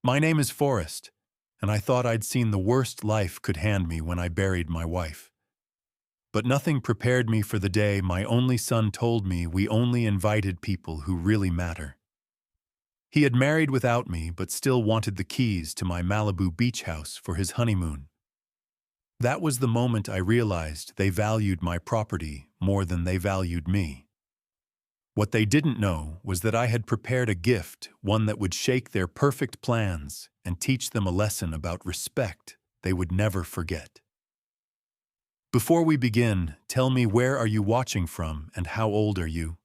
My name is Forrest, and I thought I'd seen the worst life could hand me when I buried my wife. But nothing prepared me for the day my only son told me we only invited people who really matter. He had married without me, but still wanted the keys to my Malibu beach house for his honeymoon. That was the moment I realized they valued my property more than they valued me. What they didn't know was that I had prepared a gift, one that would shake their perfect plans and teach them a lesson about respect they would never forget. Before we begin, tell me, where are you watching from and how old are you?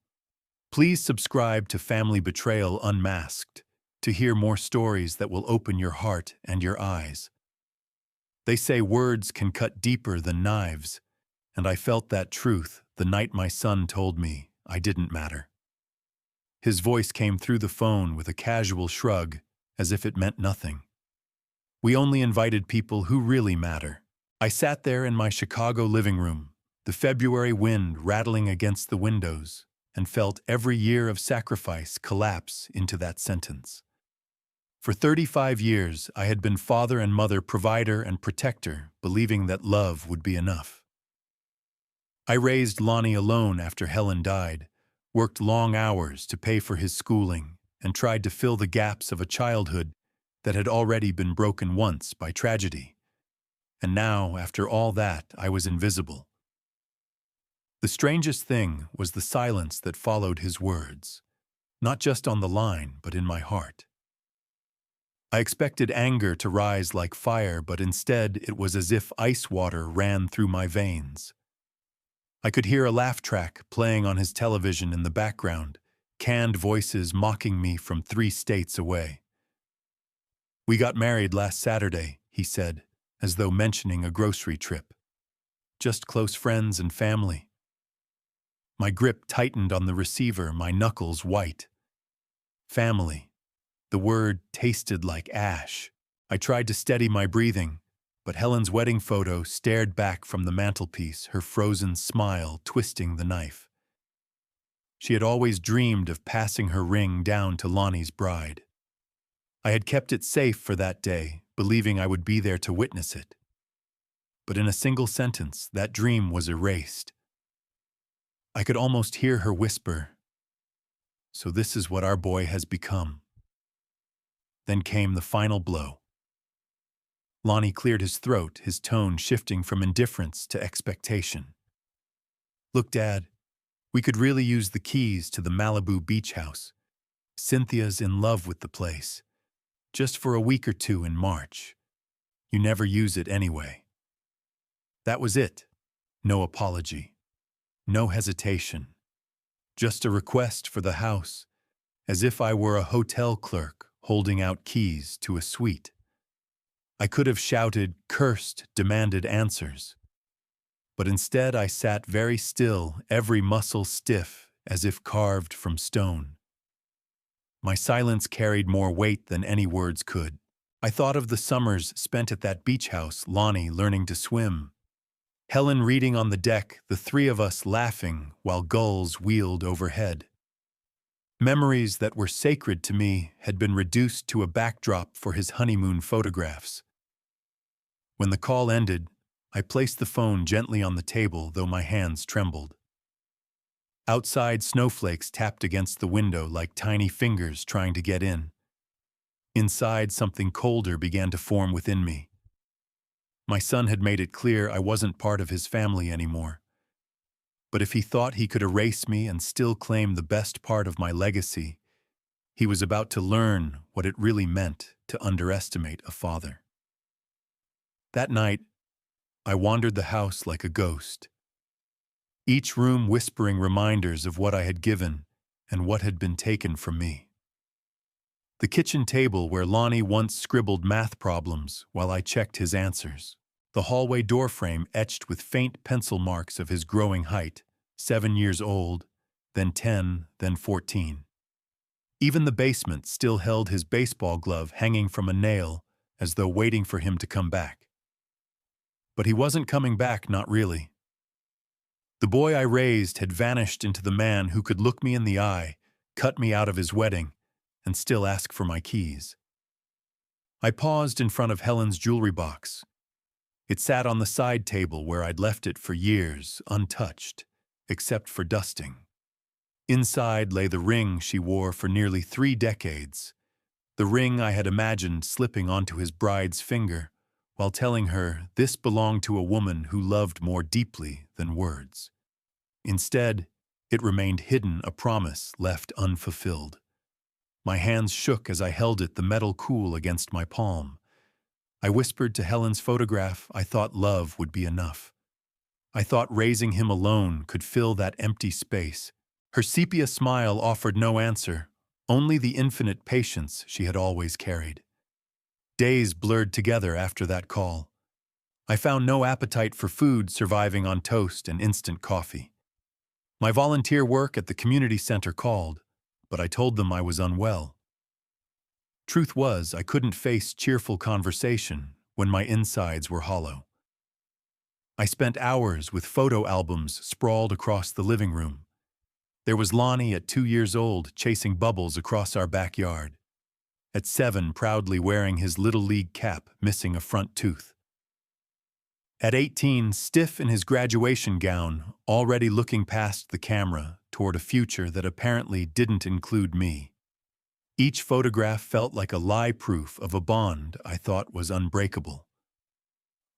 Please subscribe to Family Betrayal Unmasked to hear more stories that will open your heart and your eyes. They say words can cut deeper than knives, and I felt that truth the night my son told me I didn't matter. His voice came through the phone with a casual shrug, as if it meant nothing. We only invited people who really matter. I sat there in my Chicago living room, the February wind rattling against the windows, and felt every year of sacrifice collapse into that sentence. For 35 years, I had been father and mother, provider and protector, believing that love would be enough. I raised Lonnie alone after Helen died, worked long hours to pay for his schooling, and tried to fill the gaps of a childhood that had already been broken once by tragedy. And now, after all that, I was invisible. The strangest thing was the silence that followed his words, not just on the line, but in my heart. I expected anger to rise like fire, but instead it was as if ice water ran through my veins. I could hear a laugh track playing on his television in the background, canned voices mocking me from 3 states away. "We got married last Saturday," he said, as though mentioning a grocery trip. "Just close friends and family." My grip tightened on the receiver, my knuckles white. Family. The word tasted like ash. I tried to steady my breathing, but Helen's wedding photo stared back from the mantelpiece, her frozen smile twisting the knife. She had always dreamed of passing her ring down to Lonnie's bride. I had kept it safe for that day, believing I would be there to witness it. But in a single sentence, that dream was erased. I could almost hear her whisper, "So this is what our boy has become." Then came the final blow. Lonnie cleared his throat, his tone shifting from indifference to expectation. "Look, Dad, we could really use the keys to the Malibu beach house. Cynthia's in love with the place. Just for a week or 2 in March. You never use it anyway." That was it. No apology. No hesitation. Just a request for the house, as if I were a hotel clerk holding out keys to a suite. I could have shouted, cursed, demanded answers. But instead I sat very still, every muscle stiff, as if carved from stone. My silence carried more weight than any words could. I thought of the summers spent at that beach house, Lonnie learning to swim, Helen reading on the deck, the 3 of us laughing while gulls wheeled overhead. Memories that were sacred to me had been reduced to a backdrop for his honeymoon photographs. When the call ended, I placed the phone gently on the table, though my hands trembled. Outside, snowflakes tapped against the window like tiny fingers trying to get in. Inside, something colder began to form within me. My son had made it clear I wasn't part of his family anymore. But if he thought he could erase me and still claim the best part of my legacy, he was about to learn what it really meant to underestimate a father. That night, I wandered the house like a ghost, each room whispering reminders of what I had given and what had been taken from me. The kitchen table where Lonnie once scribbled math problems while I checked his answers. The hallway doorframe etched with faint pencil marks of his growing height, 7 years old, then 10, then 14. Even the basement still held his baseball glove hanging from a nail, as though waiting for him to come back. But he wasn't coming back, not really. The boy I raised had vanished into the man who could look me in the eye, cut me out of his wedding, and still ask for my keys. I paused in front of Helen's jewelry box. It sat on the side table where I'd left it for years, untouched, except for dusting. Inside lay the ring she wore for nearly 3 decades, the ring I had imagined slipping onto his bride's finger, while telling her this belonged to a woman who loved more deeply than words. Instead, it remained hidden, a promise left unfulfilled. My hands shook as I held it, the metal cool against my palm. I whispered to Helen's photograph I thought love would be enough. I thought raising him alone could fill that empty space. Her sepia smile offered no answer, only the infinite patience she had always carried. Days blurred together after that call. I found no appetite for food, surviving on toast and instant coffee. My volunteer work at the community center called, but I told them I was unwell. Truth was, I couldn't face cheerful conversation when my insides were hollow. I spent hours with photo albums sprawled across the living room. There was Lonnie at 2 years old, chasing bubbles across our backyard. At 7, proudly wearing his Little League cap, missing a front tooth. At 18, stiff in his graduation gown, already looking past the camera toward a future that apparently didn't include me. Each photograph felt like a lie, proof of a bond I thought was unbreakable.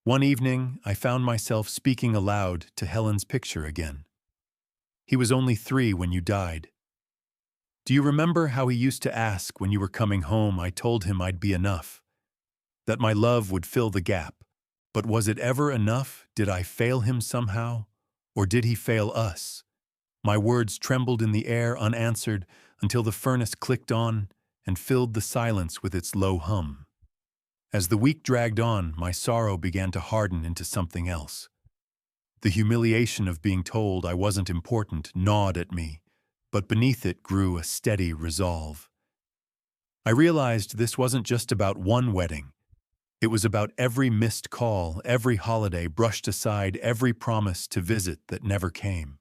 One evening, I found myself speaking aloud to Helen's picture again. He was only 3 when you died. Do you remember how he used to ask when you were coming home? I told him I'd be enough, that my love would fill the gap. But was it ever enough? Did I fail him somehow? Or did he fail us? My words trembled in the air, unanswered, until the furnace clicked on and filled the silence with its low hum. As the week dragged on, my sorrow began to harden into something else. The humiliation of being told I wasn't important gnawed at me, but beneath it grew a steady resolve. I realized this wasn't just about one wedding. It was about every missed call, every holiday brushed aside, every promise to visit that never came.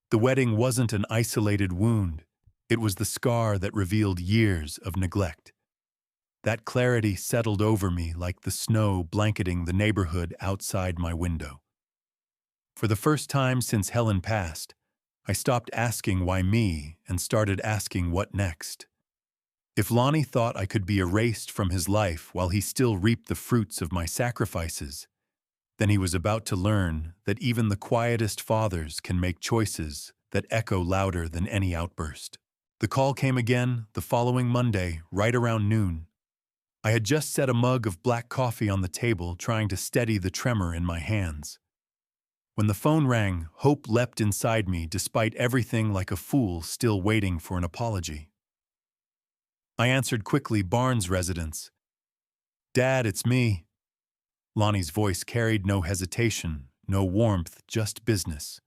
The wedding wasn't an isolated wound. It was the scar that revealed years of neglect. That clarity settled over me like the snow blanketing the neighborhood outside my window. For the first time since Helen passed, I stopped asking why me and started asking what next. If Lonnie thought I could be erased from his life while he still reaped the fruits of my sacrifices, then he was about to learn that even the quietest fathers can make choices that echo louder than any outburst. The call came again the following Monday, right around noon. I had just set a mug of black coffee on the table, trying to steady the tremor in my hands. When the phone rang, hope leapt inside me, despite everything, like a fool still waiting for an apology. I answered quickly, Barnes residence. Dad, it's me. Lonnie's voice carried no hesitation, no warmth, just business.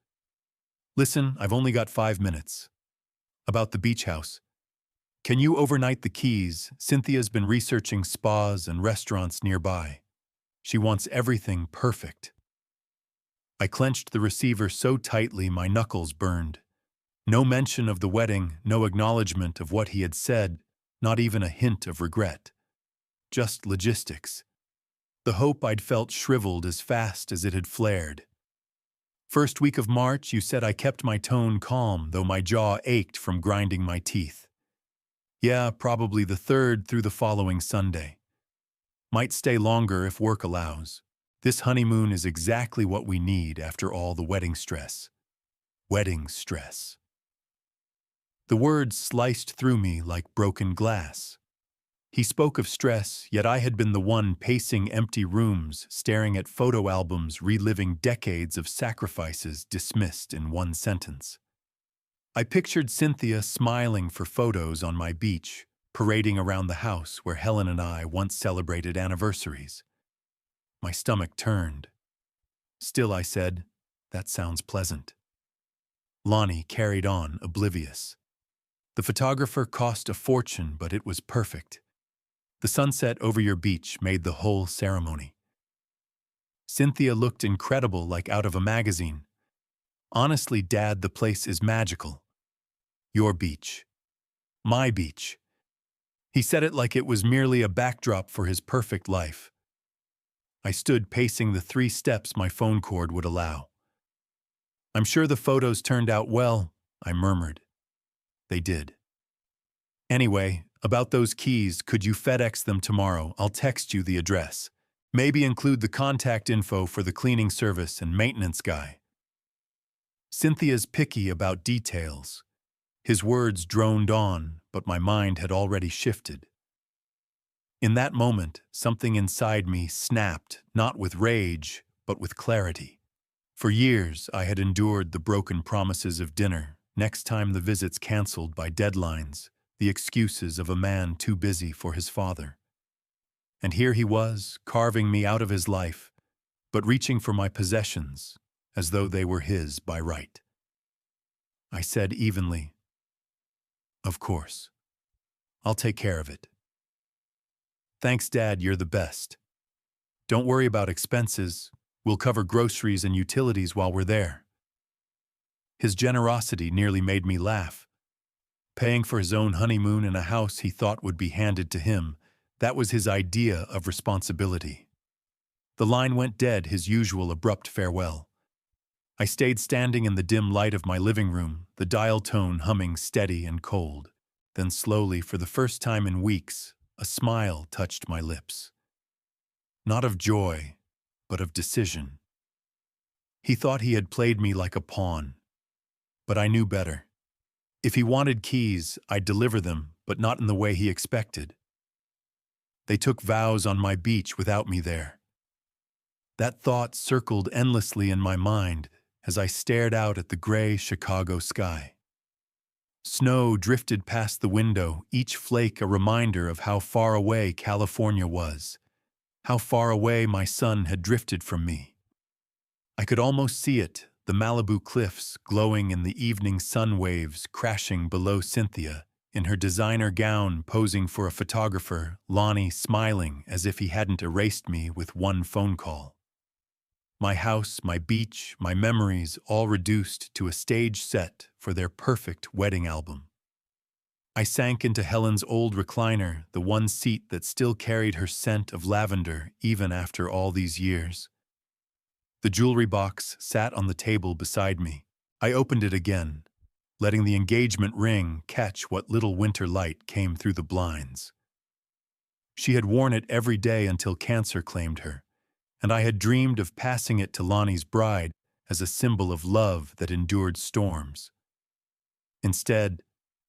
Listen, I've only got 5 minutes. About the beach house. Can you overnight the keys? Cynthia's been researching spas and restaurants nearby. She wants everything perfect. I clenched the receiver so tightly my knuckles burned. No mention of the wedding, no acknowledgement of what he had said, not even a hint of regret. Just logistics. The hope I'd felt shriveled as fast as it had flared. First week of March, you said I kept my tone calm, though my jaw ached from grinding my teeth. Yeah, probably the 3rd through the following Sunday. Might stay longer if work allows. This honeymoon is exactly what we need after all the wedding stress. Wedding stress. The words sliced through me like broken glass. He spoke of stress, yet I had been the one pacing empty rooms, staring at photo albums, reliving decades of sacrifices dismissed in one sentence. I pictured Cynthia smiling for photos on my beach, parading around the house where Helen and I once celebrated anniversaries. My stomach turned. Still, I said, that sounds pleasant. Lonnie carried on, oblivious. The photographer cost a fortune, but it was perfect. The sunset over your beach made the whole ceremony. Cynthia looked incredible, like out of a magazine. Honestly, Dad, the place is magical. Your beach. My beach. He said it like it was merely a backdrop for his perfect life. I stood pacing the 3 steps my phone cord would allow. "I'm sure the photos turned out well," I murmured. They did. "Anyway, about those keys, could you FedEx them tomorrow? I'll text you the address. Maybe include the contact info for the cleaning service and maintenance guy." Cynthia's picky about details. His words droned on, but my mind had already shifted. In that moment, something inside me snapped, not with rage, but with clarity. For years, I had endured the broken promises of dinner, next time the visits canceled by deadlines, the excuses of a man too busy for his father. And here he was, carving me out of his life, but reaching for my possessions, as though they were his by right. I said evenly, "Of course. I'll take care of it." "Thanks, Dad, you're the best. Don't worry about expenses. We'll cover groceries and utilities while we're there." His generosity nearly made me laugh. Paying for his own honeymoon in a house he thought would be handed to him, that was his idea of responsibility. The line went dead, his usual abrupt farewell. I stayed standing in the dim light of my living room, the dial tone humming steady and cold. Then slowly, for the first time in weeks, a smile touched my lips. Not of joy, but of decision. He thought he had played me like a pawn, but I knew better. If he wanted keys, I'd deliver them, but not in the way he expected. They took vows on my beach without me there. That thought circled endlessly in my mind as I stared out at the gray Chicago sky. Snow drifted past the window, each flake a reminder of how far away California was, how far away my son had drifted from me. I could almost see it, the Malibu cliffs glowing in the evening sun waves crashing below Cynthia, in her designer gown posing for a photographer, Lonnie smiling as if he hadn't erased me with one phone call. My house, my beach, my memories all reduced to a stage set for their perfect wedding album. I sank into Helen's old recliner, the one seat that still carried her scent of lavender even after all these years. The jewelry box sat on the table beside me. I opened it again, letting the engagement ring catch what little winter light came through the blinds. She had worn it every day until cancer claimed her, and I had dreamed of passing it to Lonnie's bride as a symbol of love that endured storms. Instead,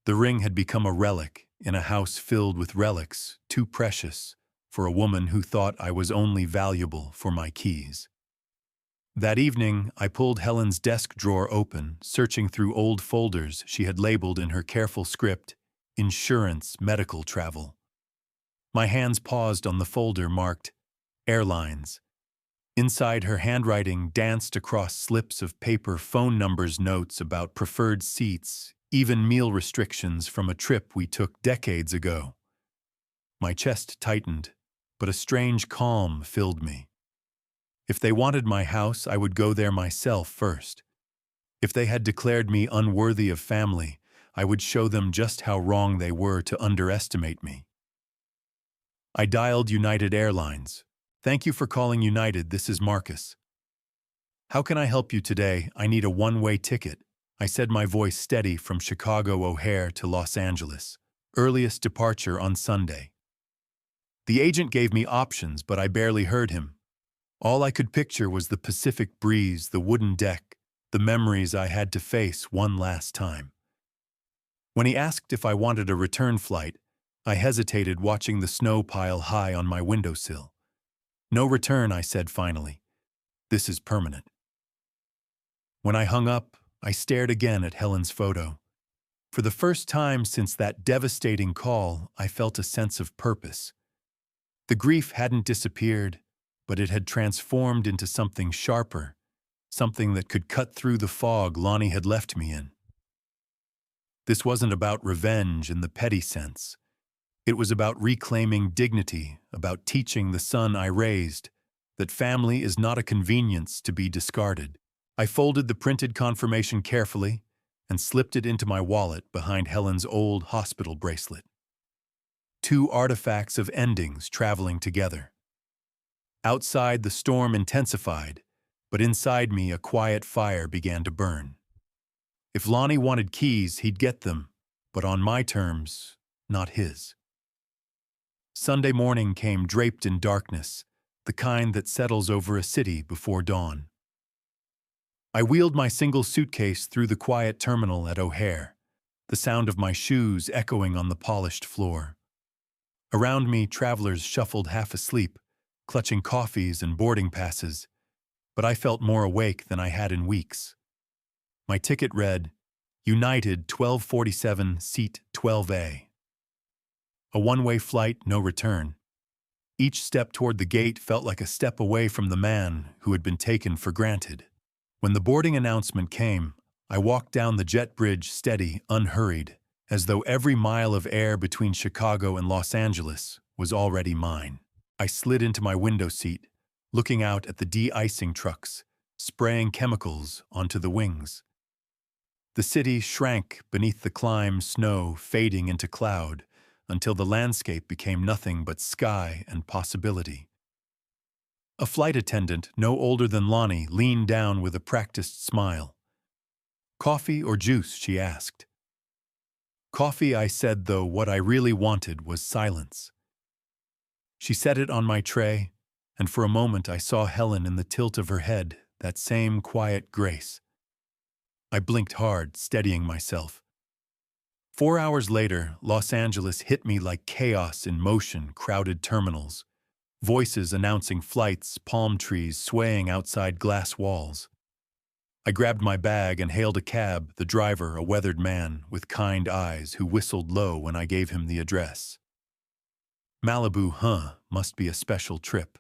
the ring had become a relic in a house filled with relics too precious for a woman who thought I was only valuable for my keys. That evening, I pulled Helen's desk drawer open, searching through old folders she had labeled in her careful script, "Insurance, Medical Travel." My hands paused on the folder marked Airlines. Inside, her handwriting danced across slips of paper, phone numbers, notes about preferred seats, even meal restrictions from a trip we took decades ago. My chest tightened, but a strange calm filled me. If they wanted my house, I would go there myself first. If they had declared me unworthy of family, I would show them just how wrong they were to underestimate me. I dialed United Airlines. "Thank you for calling United, this is Marcus." "How can I help you today? I need a one-way ticket," I said, my voice steady, "from Chicago O'Hare to Los Angeles. Earliest departure on Sunday." The agent gave me options, but I barely heard him. All I could picture was the Pacific breeze, the wooden deck, the memories I had to face one last time. When he asked if I wanted a return flight, I hesitated, watching the snow pile high on my windowsill. "No return," I said finally. "This is permanent." When I hung up, I stared again at Helen's photo. For the first time since that devastating call, I felt a sense of purpose. The grief hadn't disappeared, but it had transformed into something sharper, something that could cut through the fog Lonnie had left me in. This wasn't about revenge in the petty sense. It was about reclaiming dignity, about teaching the son I raised that family is not a convenience to be discarded. I folded the printed confirmation carefully and slipped it into my wallet behind Helen's old hospital bracelet. two artifacts of endings traveling together. Outside, the storm intensified, but inside me a quiet fire began to burn. If Lonnie wanted keys, he'd get them, but on my terms, not his. Sunday morning came draped in darkness, the kind that settles over a city before dawn. I wheeled my single suitcase through the quiet terminal at O'Hare, the sound of my shoes echoing on the polished floor. Around me, travelers shuffled half asleep, clutching coffees and boarding passes, but I felt more awake than I had in weeks. My ticket read, United 1247, Seat 12A. A one-way flight, no return. Each step toward the gate felt like a step away from the man who had been taken for granted. When the boarding announcement came, I walked down the jet bridge steady, unhurried, as though every mile of air between Chicago and Los Angeles was already mine. I slid into my window seat, looking out at the de-icing trucks, spraying chemicals onto the wings. The city shrank beneath the climb, snow fading into cloud, until the landscape became nothing but sky and possibility. A flight attendant, no older than Lonnie, leaned down with a practiced smile. "Coffee or juice?" she asked. "Coffee," I said, though what I really wanted was silence. She set it on my tray, and for a moment I saw Helen in the tilt of her head, that same quiet grace. I blinked hard, steadying myself. 4 hours later, Los Angeles hit me like chaos in motion, crowded terminals, voices announcing flights, palm trees swaying outside glass walls. I grabbed my bag and hailed a cab, the driver a weathered man with kind eyes who whistled low when I gave him the address. "Malibu, huh? Must be a special trip."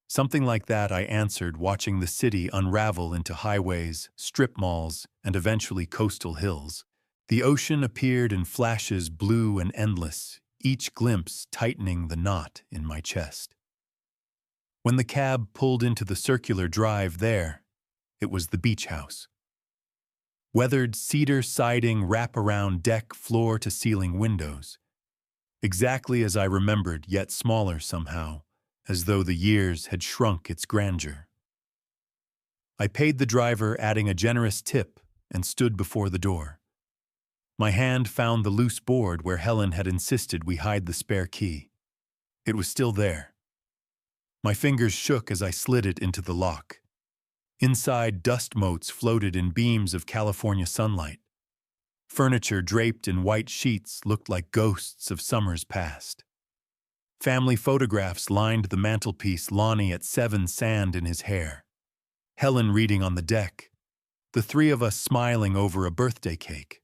Something like that, I answered, watching the city unravel into highways, strip malls, and eventually coastal hills. The ocean appeared in flashes, blue and endless, each glimpse tightening the knot in my chest. When the cab pulled into the circular drive there, it was the beach house. Weathered cedar siding, wrap-around deck, floor-to-ceiling windows. Exactly as I remembered, yet smaller somehow, as though the years had shrunk its grandeur. I paid the driver, adding a generous tip, and stood before the door. My hand found the loose board where Helen had insisted we hide the spare key. It was still there. My fingers shook as I slid it into the lock. Inside, dust motes floated in beams of California sunlight. Furniture draped in white sheets looked like ghosts of summers past. Family photographs lined the mantelpiece, Lonnie at 7, sand in his hair. Helen reading on the deck, the three of us smiling over a birthday cake.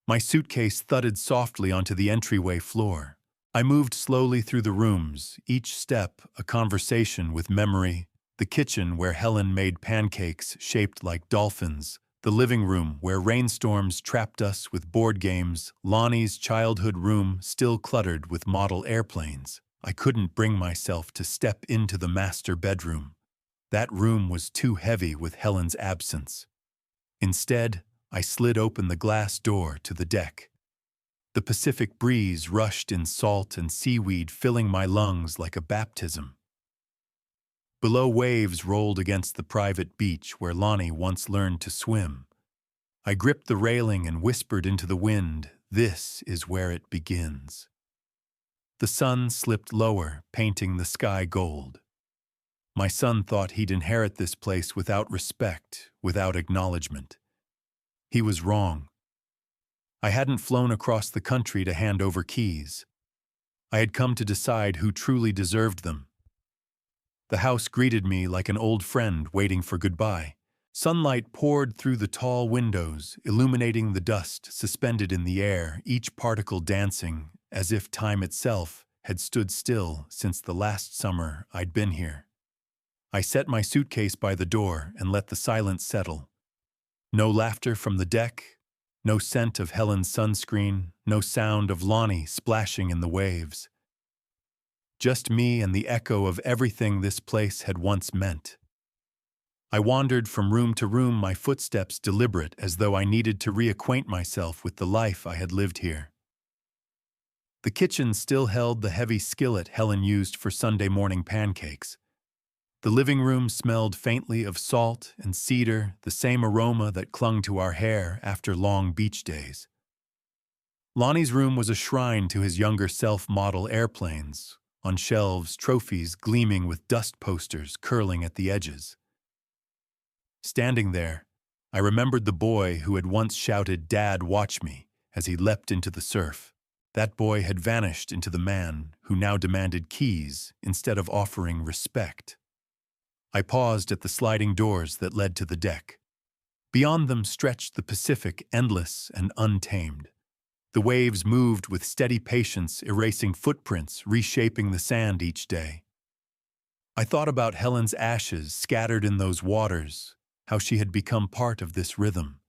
My suitcase thudded softly onto the entryway floor. I moved slowly through the rooms, each step a conversation with memory. The kitchen where Helen made pancakes shaped like dolphins, the living room where rainstorms trapped us with board games, Lonnie's childhood room still cluttered with model airplanes. I couldn't bring myself to step into the master bedroom. That room was too heavy with Helen's absence. Instead, I slid open the glass door to the deck. The Pacific breeze rushed in salt and seaweed, filling my lungs like a baptism. Below, waves rolled against the private beach where Lonnie once learned to swim. I gripped the railing and whispered into the wind, "This is where it begins." The sun slipped lower, painting the sky gold. My son thought he'd inherit this place without respect, without acknowledgement. He was wrong. I hadn't flown across the country to hand over keys. I had come to decide who truly deserved them. The house greeted me like an old friend waiting for goodbye. Sunlight poured through the tall windows, illuminating the dust suspended in the air, each particle dancing as if time itself had stood still since the last summer I'd been here. I set my suitcase by the door and let the silence settle. No laughter from the deck, no scent of Helen's sunscreen, no sound of Lonnie splashing in the waves. Just me and the echo of everything this place had once meant. I wandered from room to room, my footsteps deliberate, as though I needed to reacquaint myself with the life I had lived here. The kitchen still held the heavy skillet Helen used for Sunday morning pancakes. The living room smelled faintly of salt and cedar, the same aroma that clung to our hair after long beach days. Lonnie's room was a shrine to his younger self model airplanes, on shelves, trophies gleaming with dust posters curling at the edges. Standing there, I remembered the boy who had once shouted, "Dad, watch me," as he leapt into the surf. That boy had vanished into the man who now demanded keys instead of offering respect. I paused at the sliding doors that led to the deck. Beyond them stretched the Pacific, endless and untamed. The waves moved with steady patience, erasing footprints, reshaping the sand each day. I thought about Helen's ashes scattered in those waters, how she had become part of this rhythm.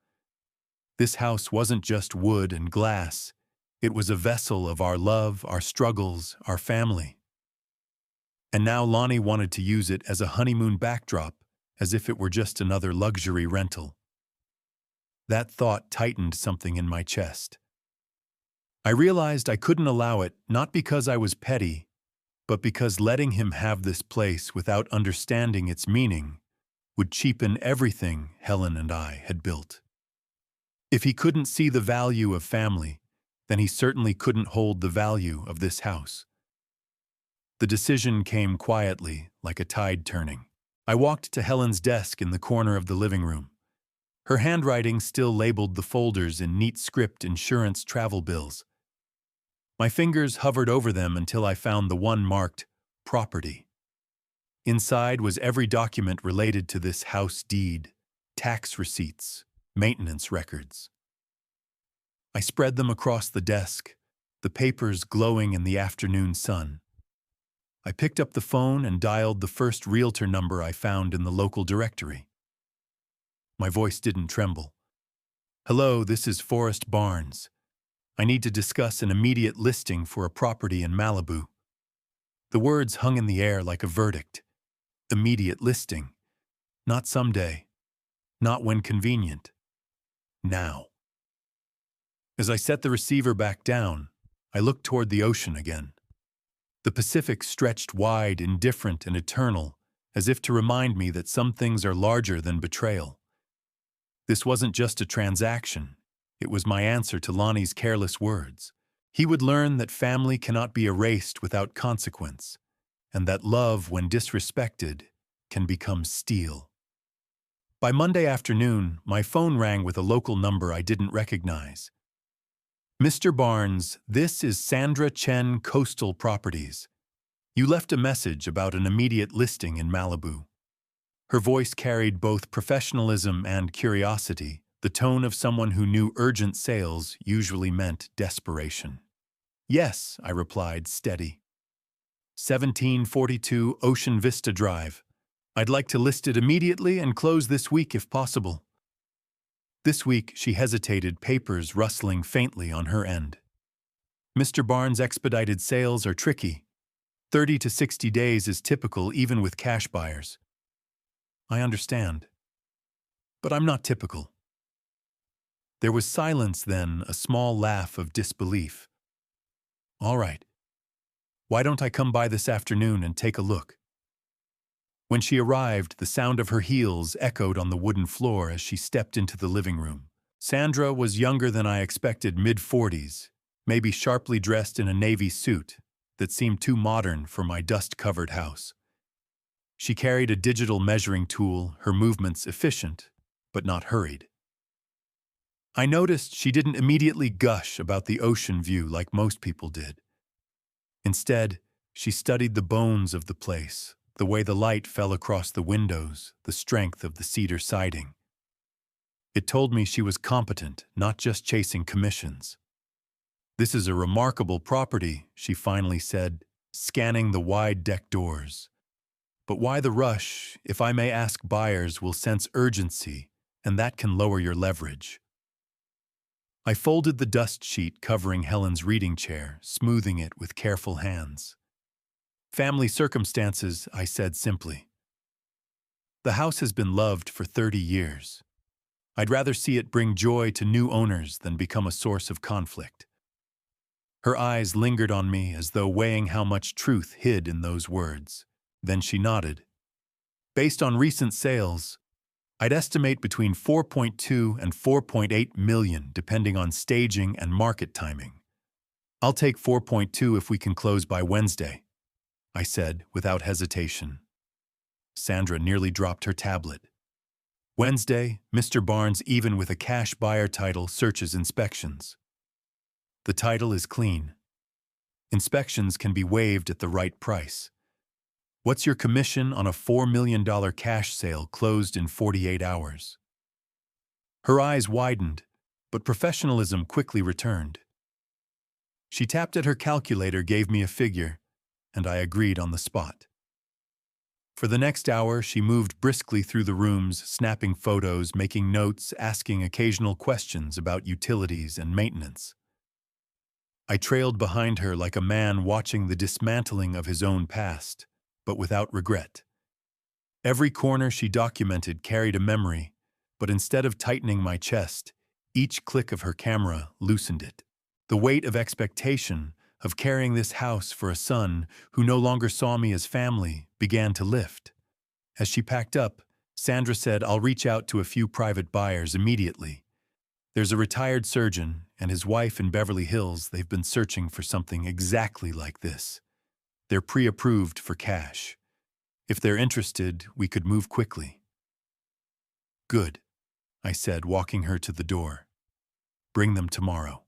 This house wasn't just wood and glass. It was a vessel of our love, our struggles, our family. And now Lonnie wanted to use it as a honeymoon backdrop, as if it were just another luxury rental. That thought tightened something in my chest. I realized I couldn't allow it, not because I was petty, but because letting him have this place without understanding its meaning would cheapen everything Helen and I had built. If he couldn't see the value of family, then he certainly couldn't hold the value of this house. The decision came quietly, like a tide turning. I walked to Helen's desk in the corner of the living room. Her handwriting still labeled the folders in neat script insurance travel bills. My fingers hovered over them until I found the one marked property. Inside was every document related to this house deed, tax receipts, maintenance records. I spread them across the desk, the papers glowing in the afternoon sun. I picked up the phone and dialed the first realtor number I found in the local directory. My voice didn't tremble. "Hello, this is Forrest Barnes. I need to discuss an immediate listing for a property in Malibu." The words hung in the air like a verdict. Immediate listing. Not someday. Not when convenient. Now. As I set the receiver back down, I looked toward the ocean again. The Pacific stretched wide, indifferent, and eternal, as if to remind me that some things are larger than betrayal. This wasn't just a transaction. It was my answer to Lonnie's careless words. He would learn that family cannot be erased without consequence, and that love, when disrespected, can become steel. By Monday afternoon, my phone rang with a local number I didn't recognize. "Mr. Barnes, this is Sandra Chen, Coastal Properties. You left a message about an immediate listing in Malibu." Her voice carried both professionalism and curiosity, the tone of someone who knew urgent sales usually meant desperation. "Yes," I replied, steady. 1742 Ocean Vista Drive. I'd like to list it immediately and close this week if possible." This week, she hesitated, papers rustling faintly on her end. "Mr. Barnes, expedited sales are tricky. 30 to 60 days is typical even with cash buyers." "I understand. But I'm not typical." There was silence then, a small laugh of disbelief. "All right. Why don't I come by this afternoon and take a look?" When she arrived, the sound of her heels echoed on the wooden floor as she stepped into the living room. Sandra was younger than I expected, mid-40s, maybe sharply dressed in a navy suit that seemed too modern for my dust-covered house. She carried a digital measuring tool, her movements efficient, but not hurried. I noticed she didn't immediately gush about the ocean view like most people did. Instead, she studied the bones of the place, the way the light fell across the windows, the strength of the cedar siding. It told me she was competent, not just chasing commissions. "This is a remarkable property," she finally said, scanning the wide deck doors. "But why the rush? If I may ask, buyers will sense urgency, and that can lower your leverage." I folded the dust sheet covering Helen's reading chair, smoothing it with careful hands. "Family circumstances," I said simply. "The house has been loved for 30 years. I'd rather see it bring joy to new owners than become a source of conflict." Her eyes lingered on me as though weighing how much truth hid in those words. Then she nodded. Based on recent sales, I'd estimate between 4.2 and 4.8 million depending on staging and market timing. I'll take 4.2 if we can close by Wednesday, I said without hesitation. Sandra nearly dropped her tablet. Wednesday, Mr. Barnes, even with a cash buyer title, searches inspections. The title is clean. Inspections can be waived at the right price. What's your commission on a $4 million cash sale closed in 48 hours? Her eyes widened, but professionalism quickly returned. She tapped at her calculator, gave me a figure, and I agreed on the spot. For the next hour, she moved briskly through the rooms, snapping photos, making notes, asking occasional questions about utilities and maintenance. I trailed behind her like a man watching the dismantling of his own past, but without regret. Every corner she documented carried a memory, but instead of tightening my chest, each click of her camera loosened it. The weight of expectation, of carrying this house for a son who no longer saw me as family, began to lift. As she packed up, Sandra said, "I'll reach out to a few private buyers immediately. There's a retired surgeon and his wife in Beverly Hills. They've been searching for something exactly like this. They're pre-approved for cash. If they're interested, we could move quickly." "Good," I said, walking her to the door. "Bring them tomorrow."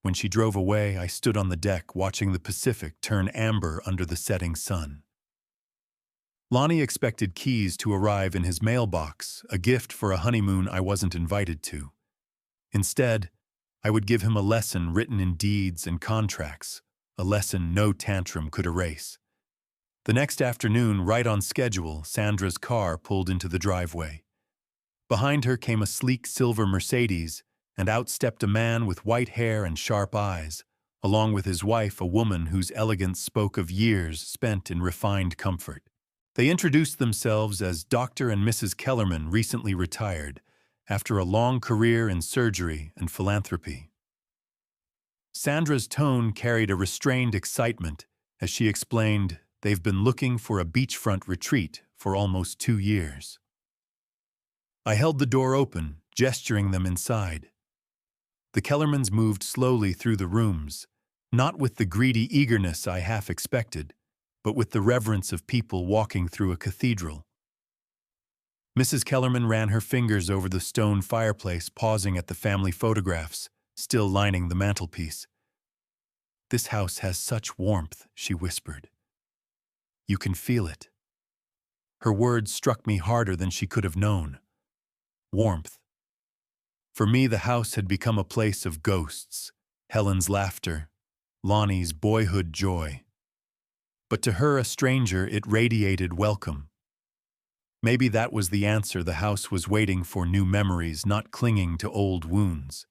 When she drove away, I stood on the deck watching the Pacific turn amber under the setting sun. Lonnie expected keys to arrive in his mailbox, a gift for a honeymoon I wasn't invited to. Instead, I would give him a lesson written in deeds and contracts, a lesson no tantrum could erase. The next afternoon, right on schedule, Sandra's car pulled into the driveway. Behind her came a sleek silver Mercedes, and out stepped a man with white hair and sharp eyes, along with his wife, a woman whose elegance spoke of years spent in refined comfort. They introduced themselves as Dr. and Mrs. Kellerman, recently retired, after a long career in surgery and philanthropy. Sandra's tone carried a restrained excitement as she explained they've been looking for a beachfront retreat for almost 2 years. I held the door open, gesturing them inside. The Kellermans moved slowly through the rooms, not with the greedy eagerness I half expected, but with the reverence of people walking through a cathedral. Mrs. Kellerman ran her fingers over the stone fireplace, pausing at the family photographs, still lining the mantelpiece. "This house has such warmth," she whispered. "You can feel it." Her words struck me harder than she could have known. Warmth. For me, the house had become a place of ghosts, Helen's laughter, Lonnie's boyhood joy. But to her, a stranger, it radiated welcome. Maybe that was the answer. The house was waiting for new memories, not clinging to old wounds.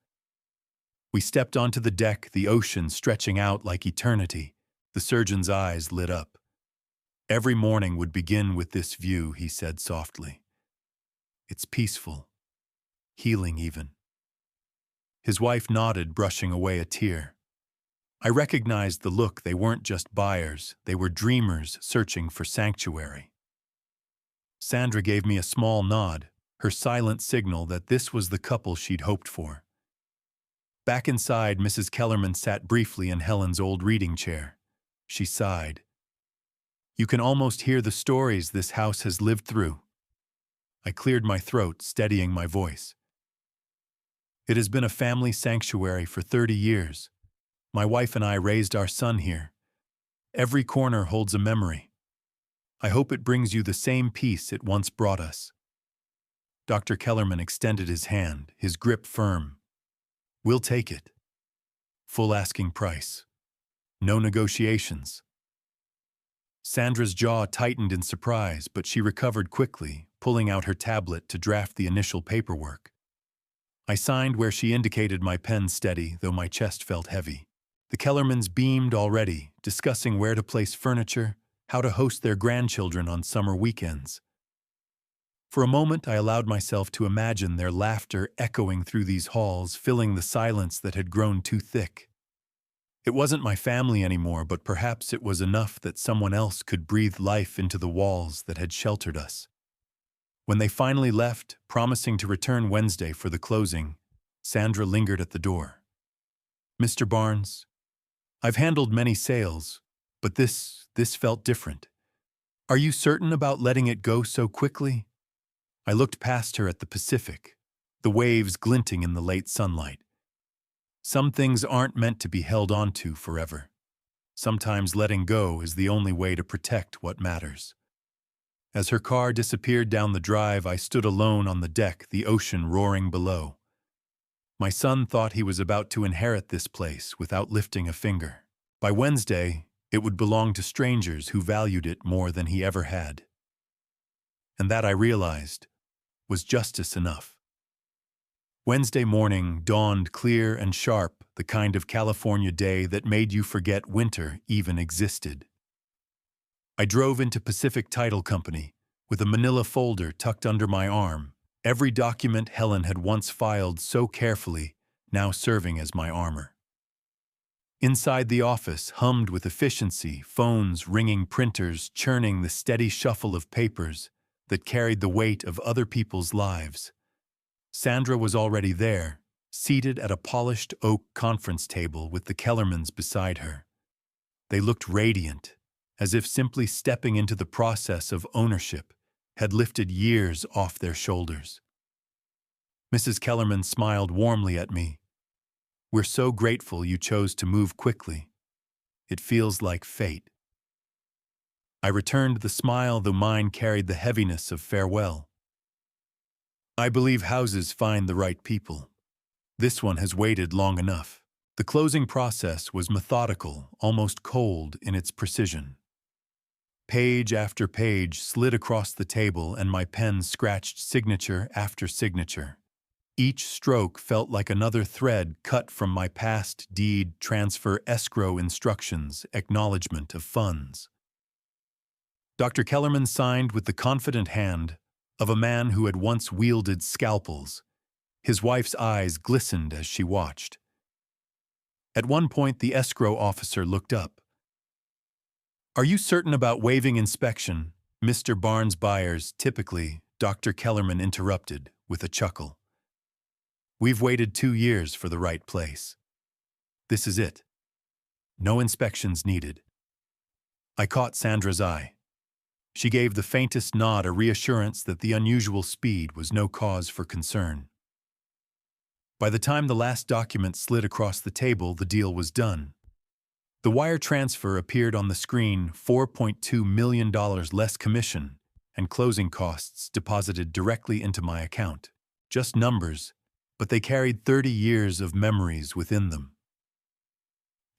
We stepped onto the deck, the ocean stretching out like eternity. The surgeon's eyes lit up. "Every morning would begin with this view," he said softly. "It's peaceful, healing even." His wife nodded, brushing away a tear. I recognized the look. They weren't just buyers, they were dreamers searching for sanctuary. Sandra gave me a small nod, her silent signal that this was the couple she'd hoped for. Back inside, Mrs. Kellerman sat briefly in Helen's old reading chair. She sighed. "You can almost hear the stories this house has lived through." I cleared my throat, steadying my voice. "It has been a family sanctuary for 30 years. My wife and I raised our son here. Every corner holds a memory. I hope it brings you the same peace it once brought us." Dr. Kellerman extended his hand, his grip firm. "We'll take it. Full asking price. No negotiations." Sandra's jaw tightened in surprise, but she recovered quickly, pulling out her tablet to draft the initial paperwork. I signed where she indicated, my pen steady, though my chest felt heavy. The Kellermans beamed already, discussing where to place furniture, how to host their grandchildren on summer weekends. For a moment, I allowed myself to imagine their laughter echoing through these halls, filling the silence that had grown too thick. It wasn't my family anymore, but perhaps it was enough that someone else could breathe life into the walls that had sheltered us. When they finally left, promising to return Wednesday for the closing, Sandra lingered at the door. "Mr. Barnes, I've handled many sales, but this felt different. Are you certain about letting it go so quickly?" I looked past her at the Pacific, the waves glinting in the late sunlight. Some things aren't meant to be held onto forever. Sometimes letting go is the only way to protect what matters. As her car disappeared down the drive, I stood alone on the deck, the ocean roaring below. My son thought he was about to inherit this place without lifting a finger. By Wednesday, it would belong to strangers who valued it more than he ever had. And that, I realized, was justice enough. Wednesday morning dawned clear and sharp, the kind of California day that made you forget winter even existed. I drove into Pacific Title Company with a manila folder tucked under my arm, every document Helen had once filed so carefully, now serving as my armor. Inside the office hummed with efficiency, phones ringing, printers churning, the steady shuffle of papers that carried the weight of other people's lives. Sandra was already there, seated at a polished oak conference table with the Kellermans beside her. They looked radiant, as if simply stepping into the process of ownership had lifted years off their shoulders. Mrs. Kellerman smiled warmly at me. "We're so grateful you chose to move quickly. It feels like fate." I returned the smile, though mine carried the heaviness of farewell. "I believe houses find the right people. This one has waited long enough." The closing process was methodical, almost cold in its precision. Page after page slid across the table, and my pen scratched signature after signature. Each stroke felt like another thread cut from my past deed transfer, escrow instructions, acknowledgement of funds. Dr. Kellerman signed with the confident hand of a man who had once wielded scalpels. His wife's eyes glistened as she watched. At one point, the escrow officer looked up. "Are you certain about waiving inspection, Mr. Barnes Byers?" "Typically," Dr. Kellerman interrupted with a chuckle. "We've waited 2 years for the right place. This is it. No inspections needed." I caught Sandra's eye. She gave the faintest nod, a reassurance that the unusual speed was no cause for concern. By the time the last document slid across the table, the deal was done. The wire transfer appeared on the screen, $4.2 million less commission, and closing costs deposited directly into my account. Just numbers, but they carried 30 years of memories within them.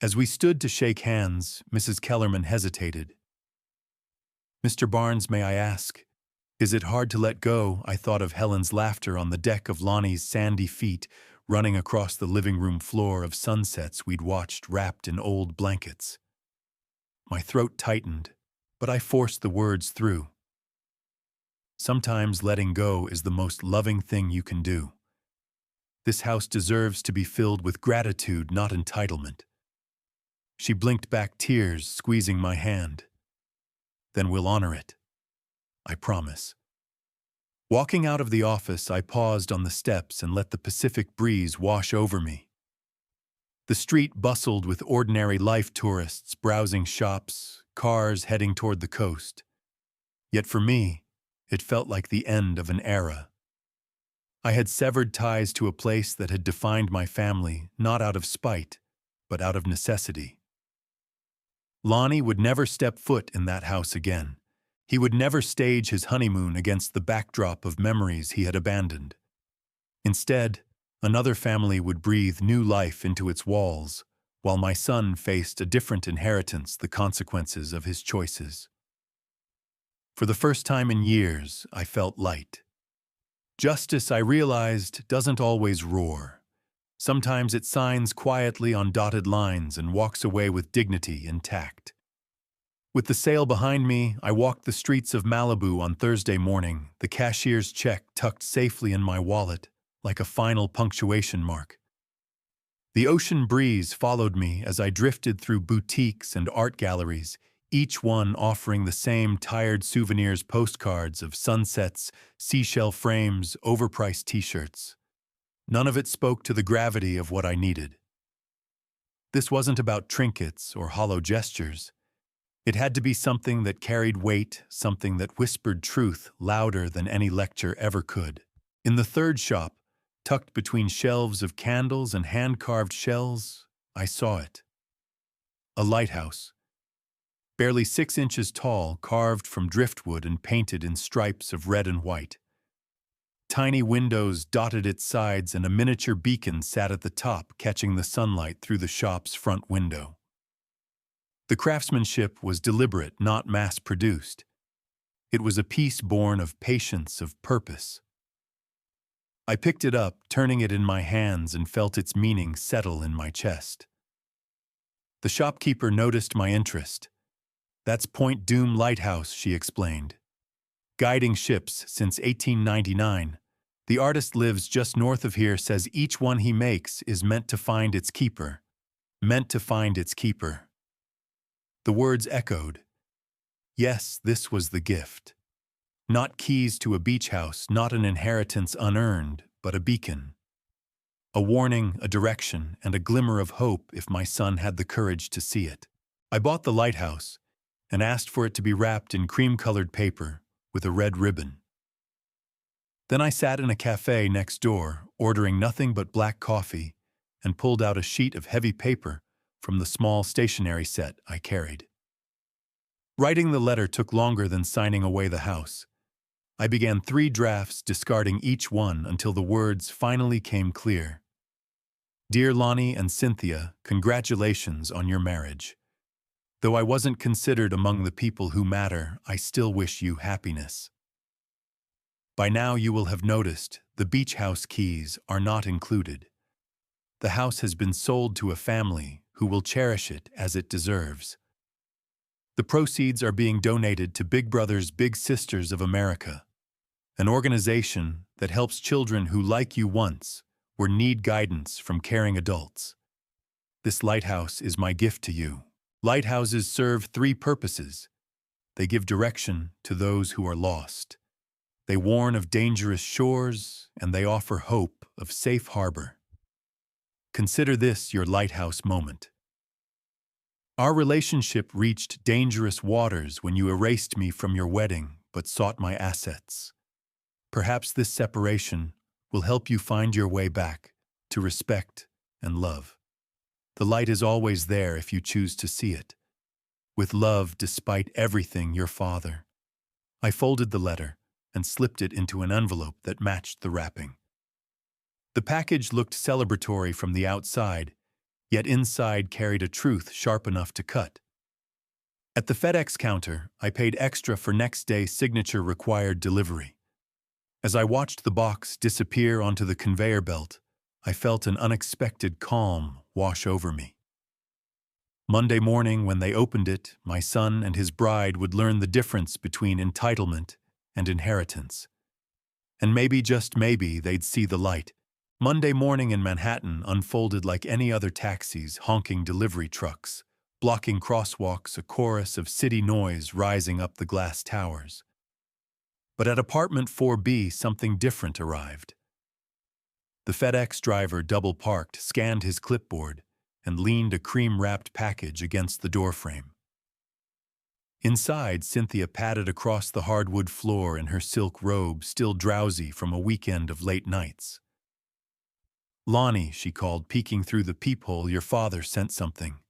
As we stood to shake hands, Mrs. Kellerman hesitated. "Mr. Barnes, may I ask, is it hard to let go?" I thought of Helen's laughter on the deck, of Lonnie's sandy feet running across the living room floor, of sunsets we'd watched wrapped in old blankets. My throat tightened, but I forced the words through. Sometimes letting go is the most loving thing you can do. This house deserves to be filled with gratitude, not entitlement. She blinked back, tears squeezing my hand. "Then we'll honor it. I promise." Walking out of the office, I paused on the steps and let the Pacific breeze wash over me. The street bustled with ordinary life, tourists browsing shops, cars heading toward the coast. Yet for me, it felt like the end of an era. I had severed ties to a place that had defined my family, not out of spite, but out of necessity. Lonnie would never step foot in that house again. He would never stage his honeymoon against the backdrop of memories he had abandoned. Instead, another family would breathe new life into its walls, while my son faced a different inheritance, the consequences of his choices. For the first time in years, I felt light. Justice, I realized, doesn't always roar. Sometimes it signs quietly on dotted lines and walks away with dignity intact. With the sale behind me, I walked the streets of Malibu on Thursday morning, the cashier's check tucked safely in my wallet, like a final punctuation mark. The ocean breeze followed me as I drifted through boutiques and art galleries, each one offering the same tired souvenirs postcards of sunsets, seashell frames, overpriced t-shirts. None of it spoke to the gravity of what I needed. This wasn't about trinkets or hollow gestures. It had to be something that carried weight, something that whispered truth louder than any lecture ever could. In the third shop, tucked between shelves of candles and hand-carved shells, I saw it. A lighthouse. Barely 6 inches tall, carved from driftwood and painted in stripes of red and white. Tiny windows dotted its sides and a miniature beacon sat at the top, catching the sunlight through the shop's front window. The craftsmanship was deliberate, not mass-produced. It was a piece born of patience, of purpose. I picked it up, turning it in my hands, and felt its meaning settle in my chest. The shopkeeper noticed my interest. "That's Point Doom Lighthouse," she explained. "Guiding ships since 1899. The artist lives just north of here, says each one he makes is meant to find its keeper. Meant to find its keeper." The words echoed. Yes, this was the gift. Not keys to a beach house, not an inheritance unearned, but a beacon. A warning, a direction, and a glimmer of hope if my son had the courage to see it. I bought the lighthouse and asked for it to be wrapped in cream-colored paper with a red ribbon. Then I sat in a cafe next door, ordering nothing but black coffee, and pulled out a sheet of heavy paper from the small stationery set I carried. Writing the letter took longer than signing away the house. I began 3 drafts, discarding each one until the words finally came clear. "Dear Lonnie and Cynthia, congratulations on your marriage. Though I wasn't considered among the people who matter, I still wish you happiness. By now you will have noticed the beach house keys are not included. The house has been sold to a family who will cherish it as it deserves. The proceeds are being donated to Big Brothers Big Sisters of America, an organization that helps children who, like you once, or need guidance from caring adults. This lighthouse is my gift to you." Lighthouses serve 3 purposes. They give direction to those who are lost. They warn of dangerous shores, and they offer hope of safe harbor. Consider this your lighthouse moment. Our relationship reached dangerous waters when you erased me from your wedding but sought my assets. Perhaps this separation will help you find your way back to respect and love. The light is always there if you choose to see it. With love, despite everything, your father. I folded the letter and slipped it into an envelope that matched the wrapping. The package looked celebratory from the outside, yet inside carried a truth sharp enough to cut. At the FedEx counter, I paid extra for next day signature required delivery. As I watched the box disappear onto the conveyor belt, I felt an unexpected calm wash over me. Monday morning, when they opened it, my son and his bride would learn the difference between entitlement and inheritance. And maybe, just maybe, they'd see the light. Monday morning in Manhattan unfolded like any other taxis, honking delivery trucks, blocking crosswalks, a chorus of city noise rising up the glass towers. But at apartment 4B, something different arrived. The FedEx driver double-parked, scanned his clipboard, and leaned a cream-wrapped package against the doorframe. Inside, Cynthia padded across the hardwood floor in her silk robe, still drowsy from a weekend of late nights. "Lonnie," she called, peeking through the peephole, "your father sent something."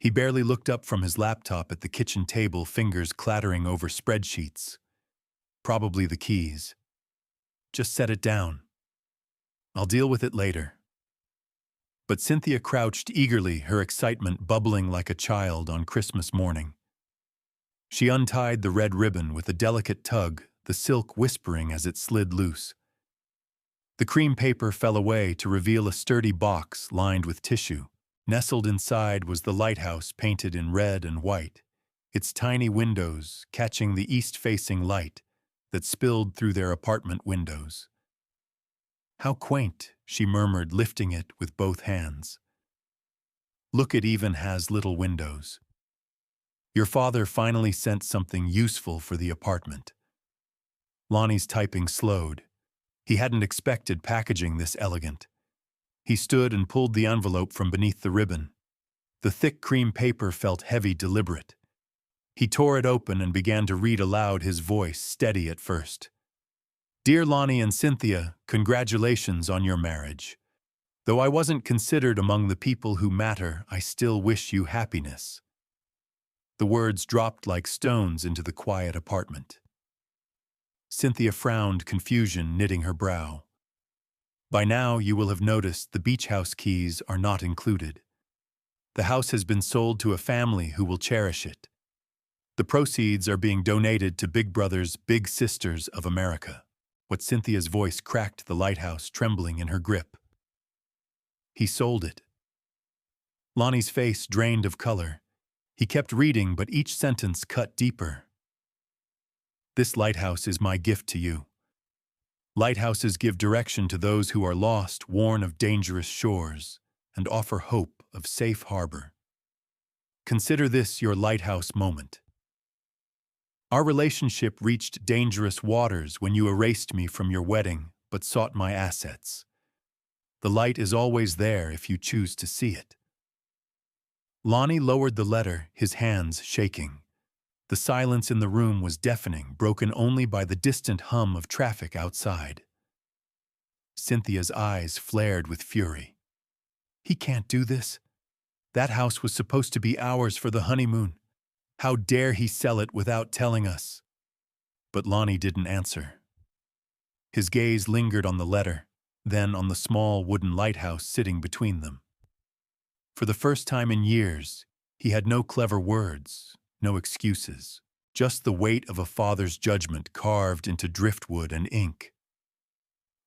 He barely looked up from his laptop at the kitchen table, fingers clattering over spreadsheets. Probably the keys. "Just set it down. I'll deal with it later." But Cynthia crouched eagerly, her excitement bubbling like a child on Christmas morning. She untied the red ribbon with a delicate tug, the silk whispering as it slid loose. The cream paper fell away to reveal a sturdy box lined with tissue. Nestled inside was the lighthouse painted in red and white, its tiny windows catching the east-facing light that spilled through their apartment windows. "How quaint," she murmured, lifting it with both hands. Look, it even has little windows. Your father finally sent something useful for the apartment. Lonnie's typing slowed. He hadn't expected packaging this elegant. He stood and pulled the envelope from beneath the ribbon. The thick cream paper felt heavy, deliberate. He tore it open and began to read aloud, his voice steady at first. Dear Lonnie and Cynthia, congratulations on your marriage. Though I wasn't considered among the people who matter, I still wish you happiness. The words dropped like stones into the quiet apartment. Cynthia frowned, confusion knitting her brow. By now you will have noticed the beach house keys are not included. The house has been sold to a family who will cherish it. The proceeds are being donated to Big Brothers Big Sisters of America. What Cynthia's voice cracked the lighthouse, trembling in her grip. He sold it. Lonnie's face drained of color. He kept reading, but each sentence cut deeper. This lighthouse is my gift to you. Lighthouses give direction to those who are lost, worn of dangerous shores, and offer hope of safe harbor. Consider this your lighthouse moment. Our relationship reached dangerous waters when you erased me from your wedding, but sought my assets. The light is always there if you choose to see it. Lonnie lowered the letter, his hands shaking. The silence in the room was deafening, broken only by the distant hum of traffic outside. Cynthia's eyes flared with fury. He can't do this. That house was supposed to be ours for the honeymoon. How dare he sell it without telling us? But Lonnie didn't answer. His gaze lingered on the letter, then on the small wooden lighthouse sitting between them. For the first time in years, he had no clever words, no excuses, just the weight of a father's judgment carved into driftwood and ink.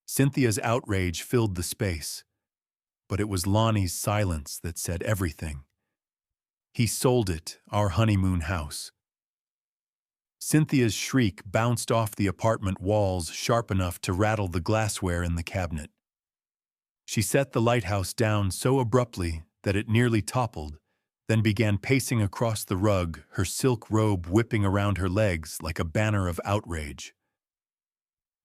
Cynthia's outrage filled the space, but it was Lonnie's silence that said everything. He sold it, our honeymoon house. Cynthia's shriek bounced off the apartment walls, sharp enough to rattle the glassware in the cabinet. She set the lighthouse down so abruptly that it nearly toppled, then began pacing across the rug, her silk robe whipping around her legs like a banner of outrage.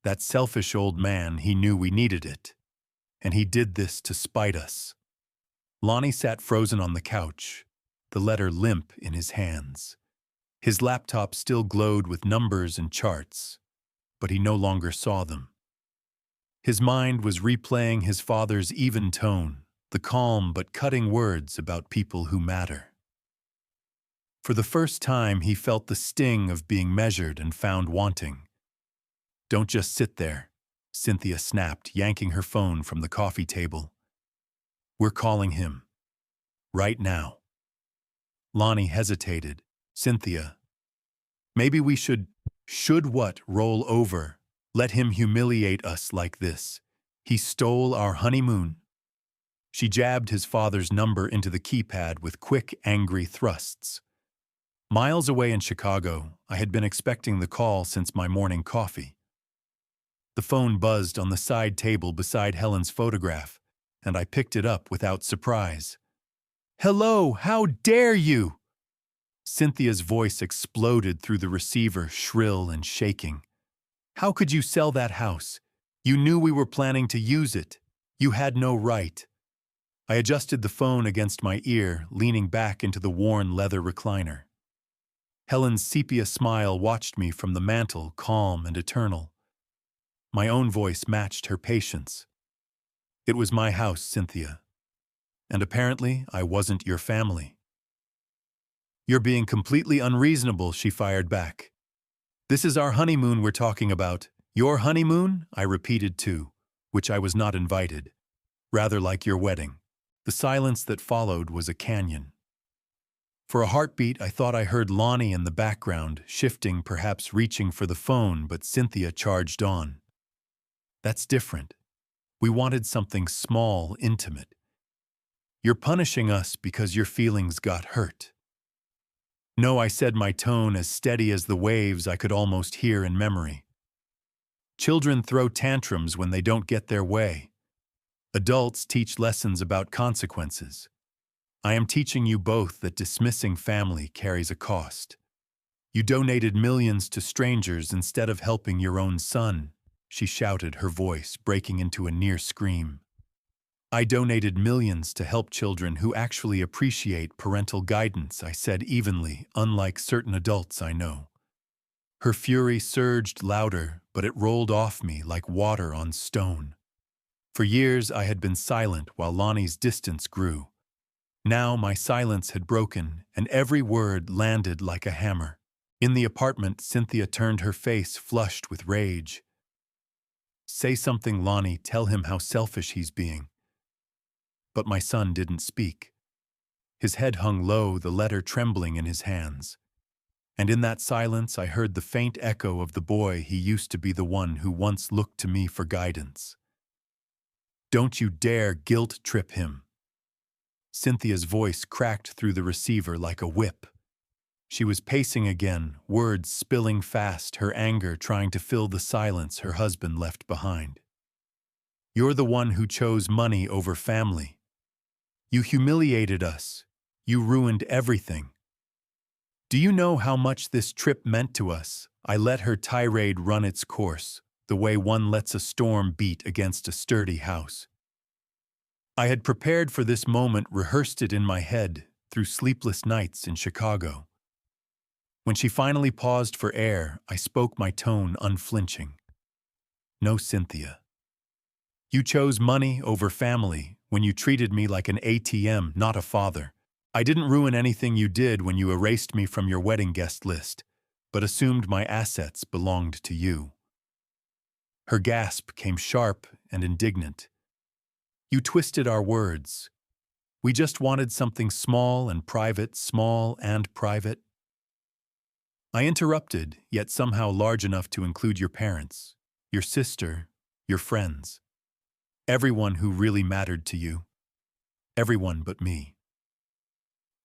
That selfish old man, he knew we needed it, and he did this to spite us. Lonnie sat frozen on the couch, the letter limp in his hands. His laptop still glowed with numbers and charts, but he no longer saw them. His mind was replaying his father's even tone, the calm but cutting words about people who matter. For the first time, he felt the sting of being measured and found wanting. Don't just sit there, Cynthia snapped, yanking her phone from the coffee table. We're calling him. Right now. Lonnie hesitated. Cynthia. Maybe we should what? Roll over. Let him humiliate us like this. He stole our honeymoon. She jabbed his father's number into the keypad with quick, angry thrusts. Miles away in Chicago, I had been expecting the call since my morning coffee. The phone buzzed on the side table beside Helen's photograph, and I picked it up without surprise. Hello, how dare you? Cynthia's voice exploded through the receiver, shrill and shaking. How could you sell that house? You knew we were planning to use it. You had no right. I adjusted the phone against my ear, leaning back into the worn leather recliner. Helen's sepia smile watched me from the mantel, calm and eternal. My own voice matched her patience. It was my house, Cynthia. And apparently, I wasn't your family. You're being completely unreasonable, she fired back. This is our honeymoon we're talking about. Your honeymoon? I repeated too, which I was not invited. Rather like your wedding. The silence that followed was a canyon. For a heartbeat, I thought I heard Lonnie in the background, shifting, perhaps reaching for the phone, but Cynthia charged on. That's different. We wanted something small, intimate. You're punishing us because your feelings got hurt. No, I said, my tone as steady as the waves I could almost hear in memory. Children throw tantrums when they don't get their way. Adults teach lessons about consequences. I am teaching you both that dismissing family carries a cost. You donated millions to strangers instead of helping your own son, she shouted, her voice breaking into a near scream. I donated millions to help children who actually appreciate parental guidance, I said evenly, unlike certain adults I know. Her fury surged louder, but it rolled off me like water on stone. For years I had been silent while Lonnie's distance grew. Now my silence had broken, and every word landed like a hammer. In the apartment, Cynthia turned her face flushed with rage. Say something, Lonnie. Tell him how selfish he's being. But my son didn't speak. His head hung low, the letter trembling in his hands. And in that silence I heard the faint echo of the boy he used to be, the one who once looked to me for guidance. Don't you dare guilt-trip him. Cynthia's voice cracked through the receiver like a whip. She was pacing again, words spilling fast, her anger trying to fill the silence her husband left behind. You're the one who chose money over family. You humiliated us. You ruined everything. Do you know how much this trip meant to us? I let her tirade run its course, the way one lets a storm beat against a sturdy house. I had prepared for this moment, rehearsed it in my head through sleepless nights in Chicago. When she finally paused for air, I spoke, my tone unflinching. No, Cynthia. You chose money over family when you treated me like an ATM, not a father. I didn't ruin anything you did when you erased me from your wedding guest list, but assumed my assets belonged to you. Her gasp came sharp and indignant. You twisted our words. We just wanted something small and private, small and private. I interrupted, yet somehow large enough to include your parents, your sister, your friends. Everyone who really mattered to you. Everyone but me.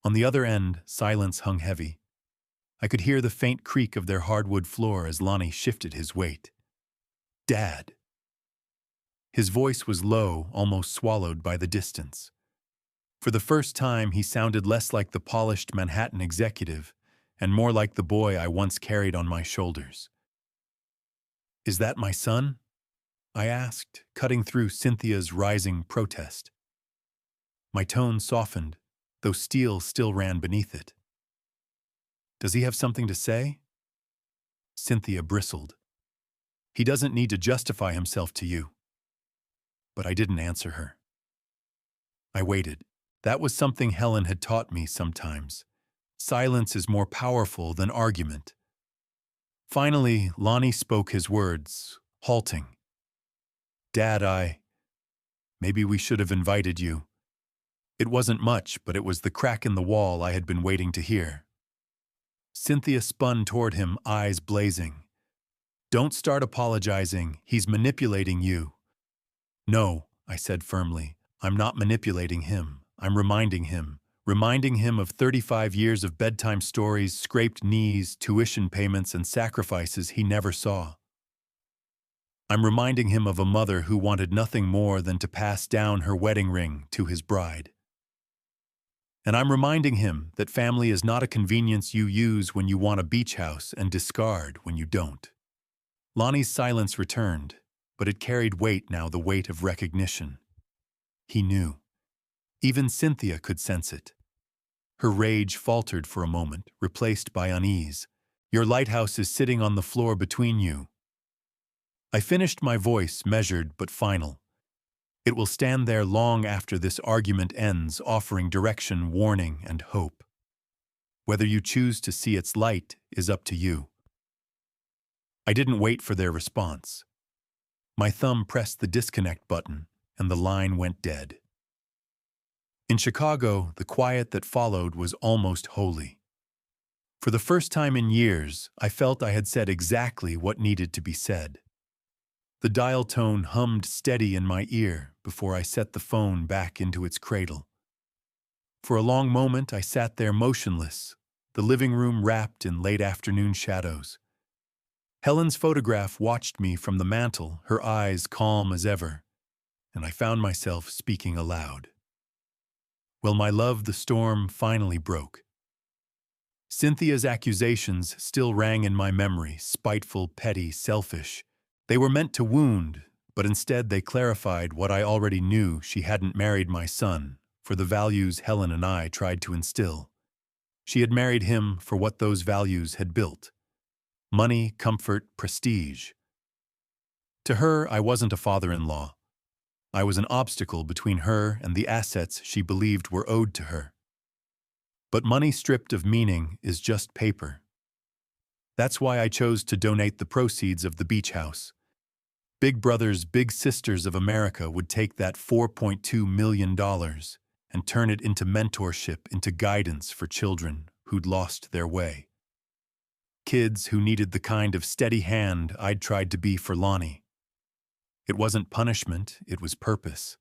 On the other end, silence hung heavy. I could hear the faint creak of their hardwood floor as Lonnie shifted his weight. Dad. His voice was low, almost swallowed by the distance. For the first time, he sounded less like the polished Manhattan executive and more like the boy I once carried on my shoulders. Is that my son? I asked, cutting through Cynthia's rising protest. My tone softened, though steel still ran beneath it. Does he have something to say? Cynthia bristled. He doesn't need to justify himself to you. But I didn't answer her. I waited. That was something Helen had taught me sometimes. Silence is more powerful than argument. Finally, Lonnie spoke his words, halting. Dad, maybe we should have invited you. It wasn't much, but it was the crack in the wall I had been waiting to hear. Cynthia spun toward him, eyes blazing. Don't start apologizing. He's manipulating you. No, I said firmly. I'm not manipulating him. I'm reminding him of 35 years of bedtime stories, scraped knees, tuition payments, and sacrifices he never saw. I'm reminding him of a mother who wanted nothing more than to pass down her wedding ring to his bride. And I'm reminding him that family is not a convenience you use when you want a beach house and discard when you don't. Lonnie's silence returned, but it carried weight now, the weight of recognition. He knew. Even Cynthia could sense it. Her rage faltered for a moment, replaced by unease. Your lighthouse is sitting on the floor between you. I finished, my voice measured but final. It will stand there long after this argument ends, offering direction, warning, and hope. Whether you choose to see its light is up to you. I didn't wait for their response. My thumb pressed the disconnect button, and the line went dead. In Chicago, the quiet that followed was almost holy. For the first time in years, I felt I had said exactly what needed to be said. The dial tone hummed steady in my ear before I set the phone back into its cradle. For a long moment, I sat there motionless, the living room wrapped in late afternoon shadows. Helen's photograph watched me from the mantel, her eyes calm as ever. and I found myself speaking aloud. Well, my love, the storm finally broke. Cynthia's accusations still rang in my memory, spiteful, petty, selfish. They were meant to wound, but instead they clarified what I already knew: she hadn't married my son for the values Helen and I tried to instill. She had married him for what those values had built: money, comfort, prestige. To her, I wasn't a father-in-law. I was an obstacle between her and the assets she believed were owed to her. But money stripped of meaning is just paper. That's why I chose to donate the proceeds of the beach house. Big Brothers Big Sisters of America would take that $4.2 million and turn it into mentorship, into guidance for children who'd lost their way. Kids who needed the kind of steady hand I'd tried to be for Lonnie. It wasn't punishment, it was purpose.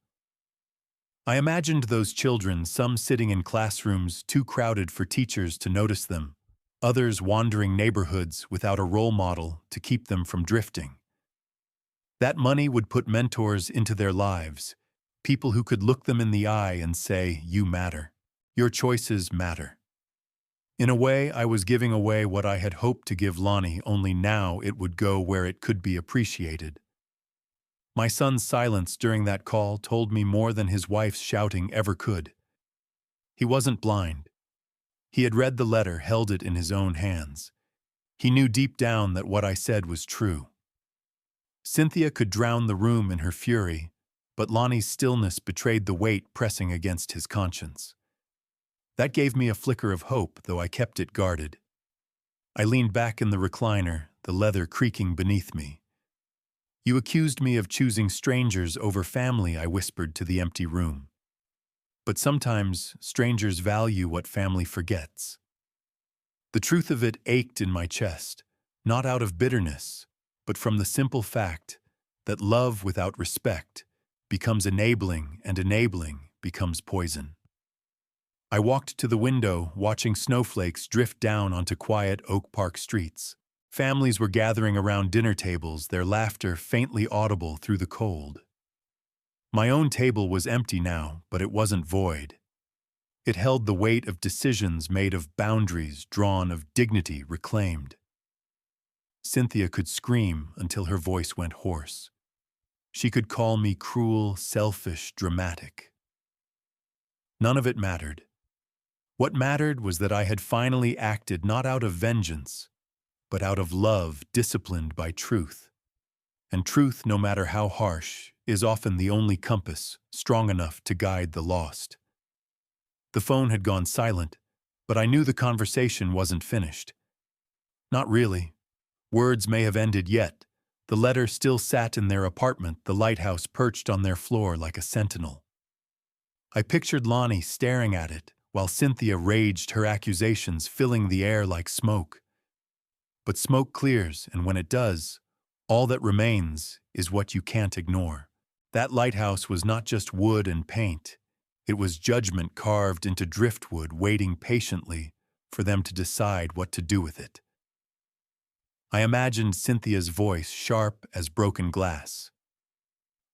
I imagined those children, some sitting in classrooms too crowded for teachers to notice them, others wandering neighborhoods without a role model to keep them from drifting. That money would put mentors into their lives, people who could look them in the eye and say, "You matter. Your choices matter." In a way, I was giving away what I had hoped to give Lonnie, only now it would go where it could be appreciated. My son's silence during that call told me more than his wife's shouting ever could. He wasn't blind. He had read the letter, held it in his own hands. He knew deep down that what I said was true. Cynthia could drown the room in her fury, but Lonnie's stillness betrayed the weight pressing against his conscience. That gave me a flicker of hope, though I kept it guarded. I leaned back in the recliner, the leather creaking beneath me. "You accused me of choosing strangers over family," I whispered to the empty room. "But sometimes strangers value what family forgets." The truth of it ached in my chest, not out of bitterness, but from the simple fact that love without respect becomes enabling, and enabling becomes poison. I walked to the window, watching snowflakes drift down onto quiet Oak Park streets. Families were gathering around dinner tables, their laughter faintly audible through the cold. My own table was empty now, but it wasn't void. It held the weight of decisions made, of boundaries drawn, of dignity reclaimed. Cynthia could scream until her voice went hoarse. She could call me cruel, selfish, dramatic. None of it mattered. What mattered was that I had finally acted not out of vengeance, but out of love, disciplined by truth. And truth, no matter how harsh, is often the only compass strong enough to guide the lost. The phone had gone silent, but I knew the conversation wasn't finished. Not really. Words may have ended yet. The letter still sat in their apartment, the lighthouse perched on their floor like a sentinel. I pictured Lonnie staring at it, while Cynthia raged, her accusations filling the air like smoke. But smoke clears, and when it does, all that remains is what you can't ignore. That lighthouse was not just wood and paint. It was judgment carved into driftwood, waiting patiently for them to decide what to do with it. I imagined Cynthia's voice, sharp as broken glass.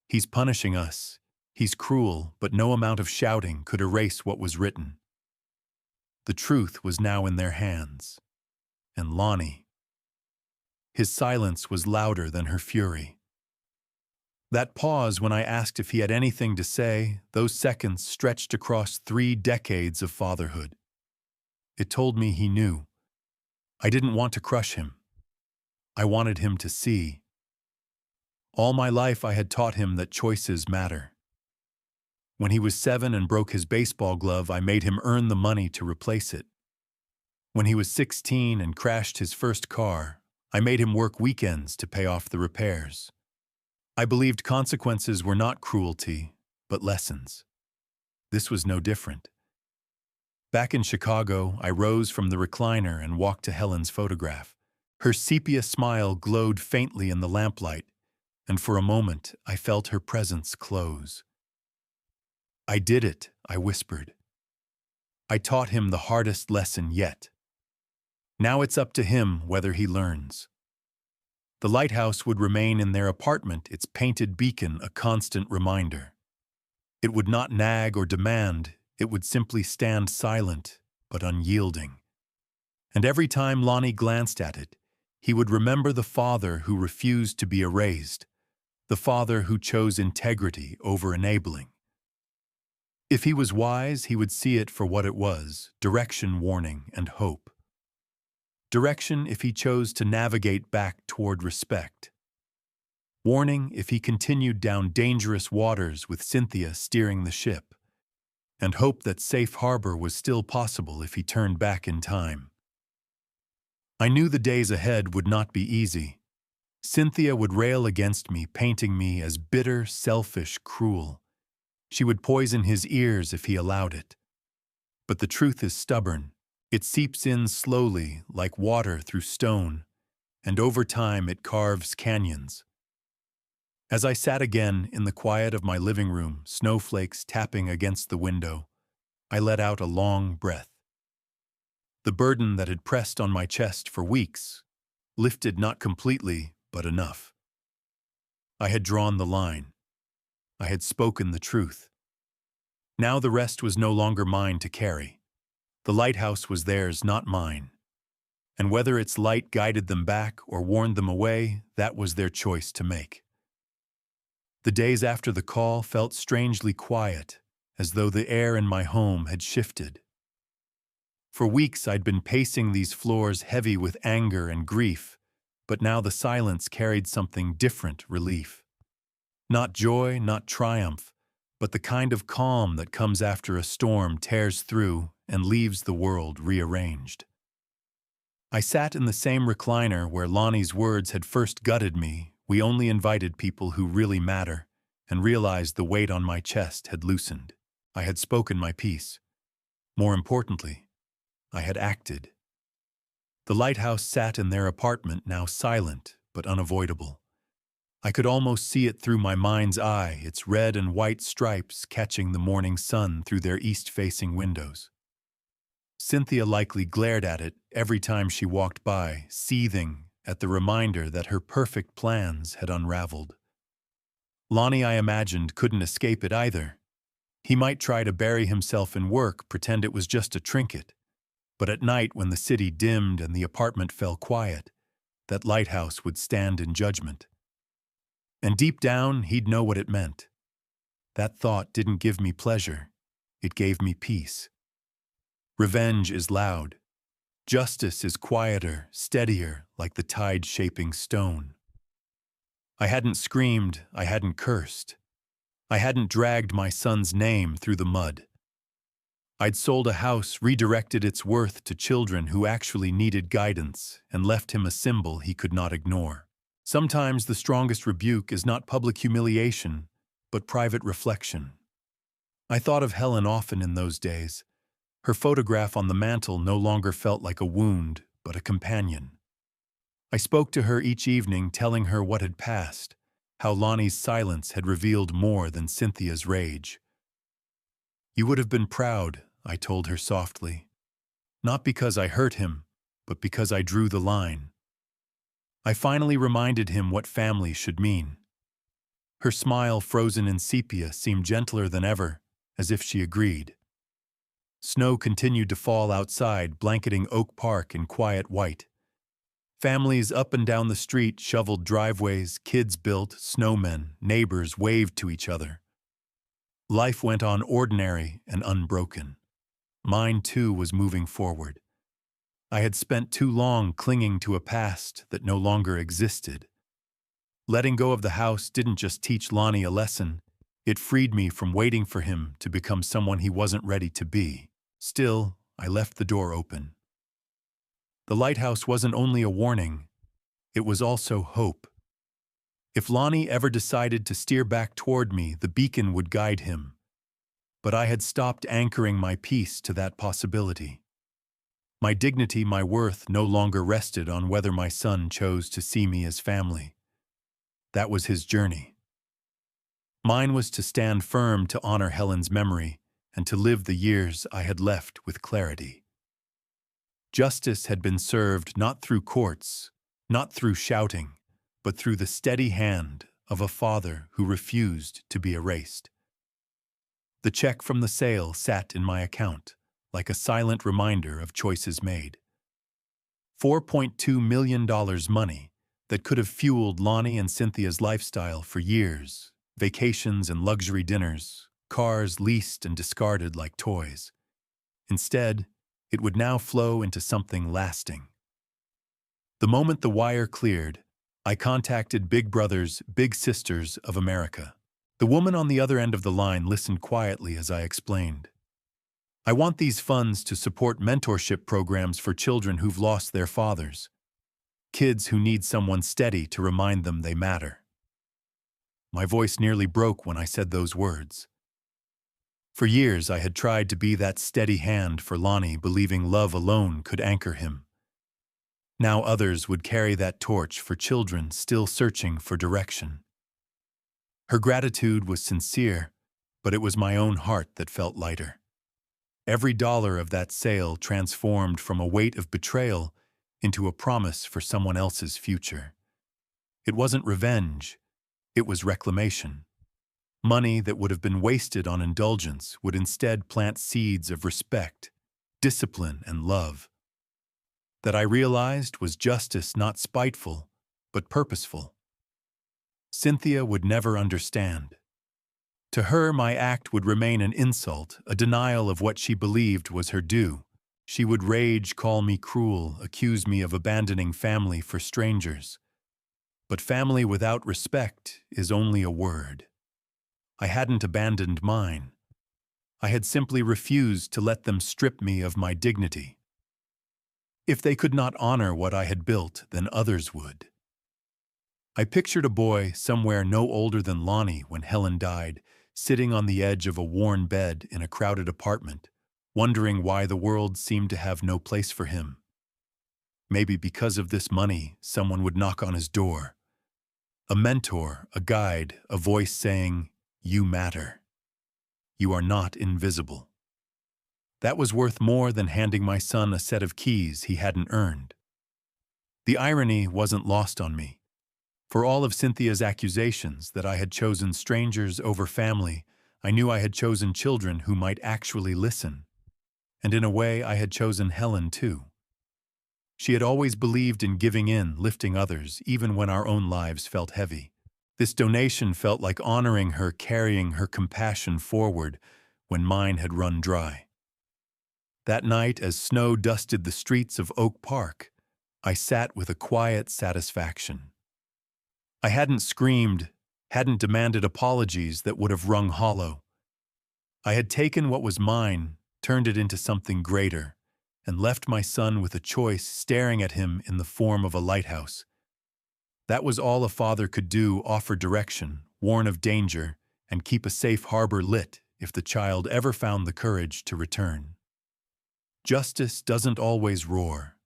"He's punishing us. He's cruel," but no amount of shouting could erase what was written. The truth was now in their hands. And Lonnie. His silence was louder than her fury. That pause when I asked if he had anything to say, those seconds stretched across 3 decades of fatherhood. It told me he knew. I didn't want to crush him. I wanted him to see. All my life I had taught him that choices matter. When he was 7 and broke his baseball glove, I made him earn the money to replace it. When he was 16 and crashed his first car, I made him work weekends to pay off the repairs. I believed consequences were not cruelty, but lessons. This was no different. Back in Chicago, I rose from the recliner and walked to Helen's photograph. Her sepia smile glowed faintly in the lamplight, and for a moment I felt her presence close. "I did it," I whispered. "I taught him the hardest lesson yet. Now it's up to him whether he learns." The lighthouse would remain in their apartment, its painted beacon a constant reminder. It would not nag or demand, it would simply stand silent but unyielding. And every time Lonnie glanced at it, he would remember the father who refused to be erased, the father who chose integrity over enabling. If he was wise, he would see it for what it was, direction, warning, and hope. Direction if he chose to navigate back toward respect. Warning if he continued down dangerous waters with Cynthia steering the ship. And hope that safe harbor was still possible if he turned back in time. I knew the days ahead would not be easy. Cynthia would rail against me, painting me as bitter, selfish, cruel. She would poison his ears if he allowed it. But the truth is stubborn. It seeps in slowly, like water through stone, and over time it carves canyons. As I sat again in the quiet of my living room, snowflakes tapping against the window, I let out a long breath. The burden that had pressed on my chest for weeks lifted not completely, but enough. I had drawn the line. I had spoken the truth. Now the rest was no longer mine to carry. The lighthouse was theirs, not mine. And whether its light guided them back or warned them away, that was their choice to make. The days after the call felt strangely quiet, as though the air in my home had shifted. For weeks I'd been pacing these floors heavy with anger and grief, but now the silence carried something different, relief. Not joy, not triumph, but the kind of calm that comes after a storm tears through and leaves the world rearranged. I sat in the same recliner where Lonnie's words had first gutted me. We only invited people who really matter, and realized the weight on my chest had loosened. I had spoken my piece. More importantly, I had acted. The lighthouse sat in their apartment, now silent but unavoidable. I could almost see it through my mind's eye, its red and white stripes catching the morning sun through their east-facing windows. Cynthia likely glared at it every time she walked by, seething at the reminder that her perfect plans had unraveled. Lonnie, I imagined, couldn't escape it either. He might try to bury himself in work, pretend it was just a trinket. But at night, when the city dimmed and the apartment fell quiet, that lighthouse would stand in judgment. And deep down, he'd know what it meant. That thought didn't give me pleasure. It gave me peace. Revenge is loud. Justice is quieter, steadier, like the tide-shaping stone. I hadn't screamed, I hadn't cursed. I hadn't dragged my son's name through the mud. I'd sold a house, redirected its worth to children who actually needed guidance, and left him a symbol he could not ignore. Sometimes the strongest rebuke is not public humiliation, but private reflection. I thought of Helen often in those days. Her photograph on the mantel no longer felt like a wound, but a companion. I spoke to her each evening, telling her what had passed, how Lonnie's silence had revealed more than Cynthia's rage. You would have been proud, I told her softly. Not because I hurt him, but because I drew the line. I finally reminded him what family should mean. Her smile, frozen in sepia, seemed gentler than ever, as if she agreed. Snow continued to fall outside, blanketing Oak Park in quiet white. Families up and down the street shoveled driveways, kids built, snowmen, neighbors waved to each other. Life went on ordinary and unbroken. Mine, too, was moving forward. I had spent too long clinging to a past that no longer existed. Letting go of the house didn't just teach Lonnie a lesson. It freed me from waiting for him to become someone he wasn't ready to be. Still, I left the door open. The lighthouse wasn't only a warning, it was also hope. If Lonnie ever decided to steer back toward me, the beacon would guide him. But I had stopped anchoring my peace to that possibility. My dignity, my worth, no longer rested on whether my son chose to see me as family. That was his journey. Mine was to stand firm, to honor Helen's memory, and to live the years I had left with clarity. Justice had been served not through courts, not through shouting, but through the steady hand of a father who refused to be erased. The check from the sale sat in my account, like a silent reminder of choices made. $4.2 million money that could have fueled Lonnie and Cynthia's lifestyle for years, vacations and luxury dinners, cars leased and discarded like toys. Instead, it would now flow into something lasting. The moment the wire cleared, I contacted Big Brothers, Big Sisters of America. The woman on the other end of the line listened quietly as I explained. I want these funds to support mentorship programs for children who've lost their fathers. Kids who need someone steady to remind them they matter. My voice nearly broke when I said those words. For years I had tried to be that steady hand for Lonnie, believing love alone could anchor him. Now others would carry that torch for children still searching for direction. Her gratitude was sincere, but it was my own heart that felt lighter. Every dollar of that sale transformed from a weight of betrayal into a promise for someone else's future. It wasn't revenge, it was reclamation. Money that would have been wasted on indulgence would instead plant seeds of respect, discipline, and love. That I realized was justice not spiteful, but purposeful. Cynthia would never understand. To her, my act would remain an insult, a denial of what she believed was her due. She would rage, call me cruel, accuse me of abandoning family for strangers. But family without respect is only a word. I hadn't abandoned mine. I had simply refused to let them strip me of my dignity. If they could not honor what I had built, then others would. I pictured a boy somewhere no older than Lonnie when Helen died, sitting on the edge of a worn bed in a crowded apartment, wondering why the world seemed to have no place for him. Maybe because of this money, someone would knock on his door. A mentor, a guide, a voice saying, "You matter. You are not invisible." That was worth more than handing my son a set of keys he hadn't earned. The irony wasn't lost on me. For all of Cynthia's accusations that I had chosen strangers over family, I knew I had chosen children who might actually listen. And in a way, I had chosen Helen too. She had always believed in giving in, lifting others, even when our own lives felt heavy. This donation felt like honoring her, carrying her compassion forward when mine had run dry. That night, as snow dusted the streets of Oak Park, I sat with a quiet satisfaction. I hadn't screamed, hadn't demanded apologies that would have rung hollow. I had taken what was mine, turned it into something greater, and left my son with a choice staring at him in the form of a lighthouse. That was all a father could do: offer direction, warn of danger, and keep a safe harbor lit if the child ever found the courage to return. Justice doesn't always roar.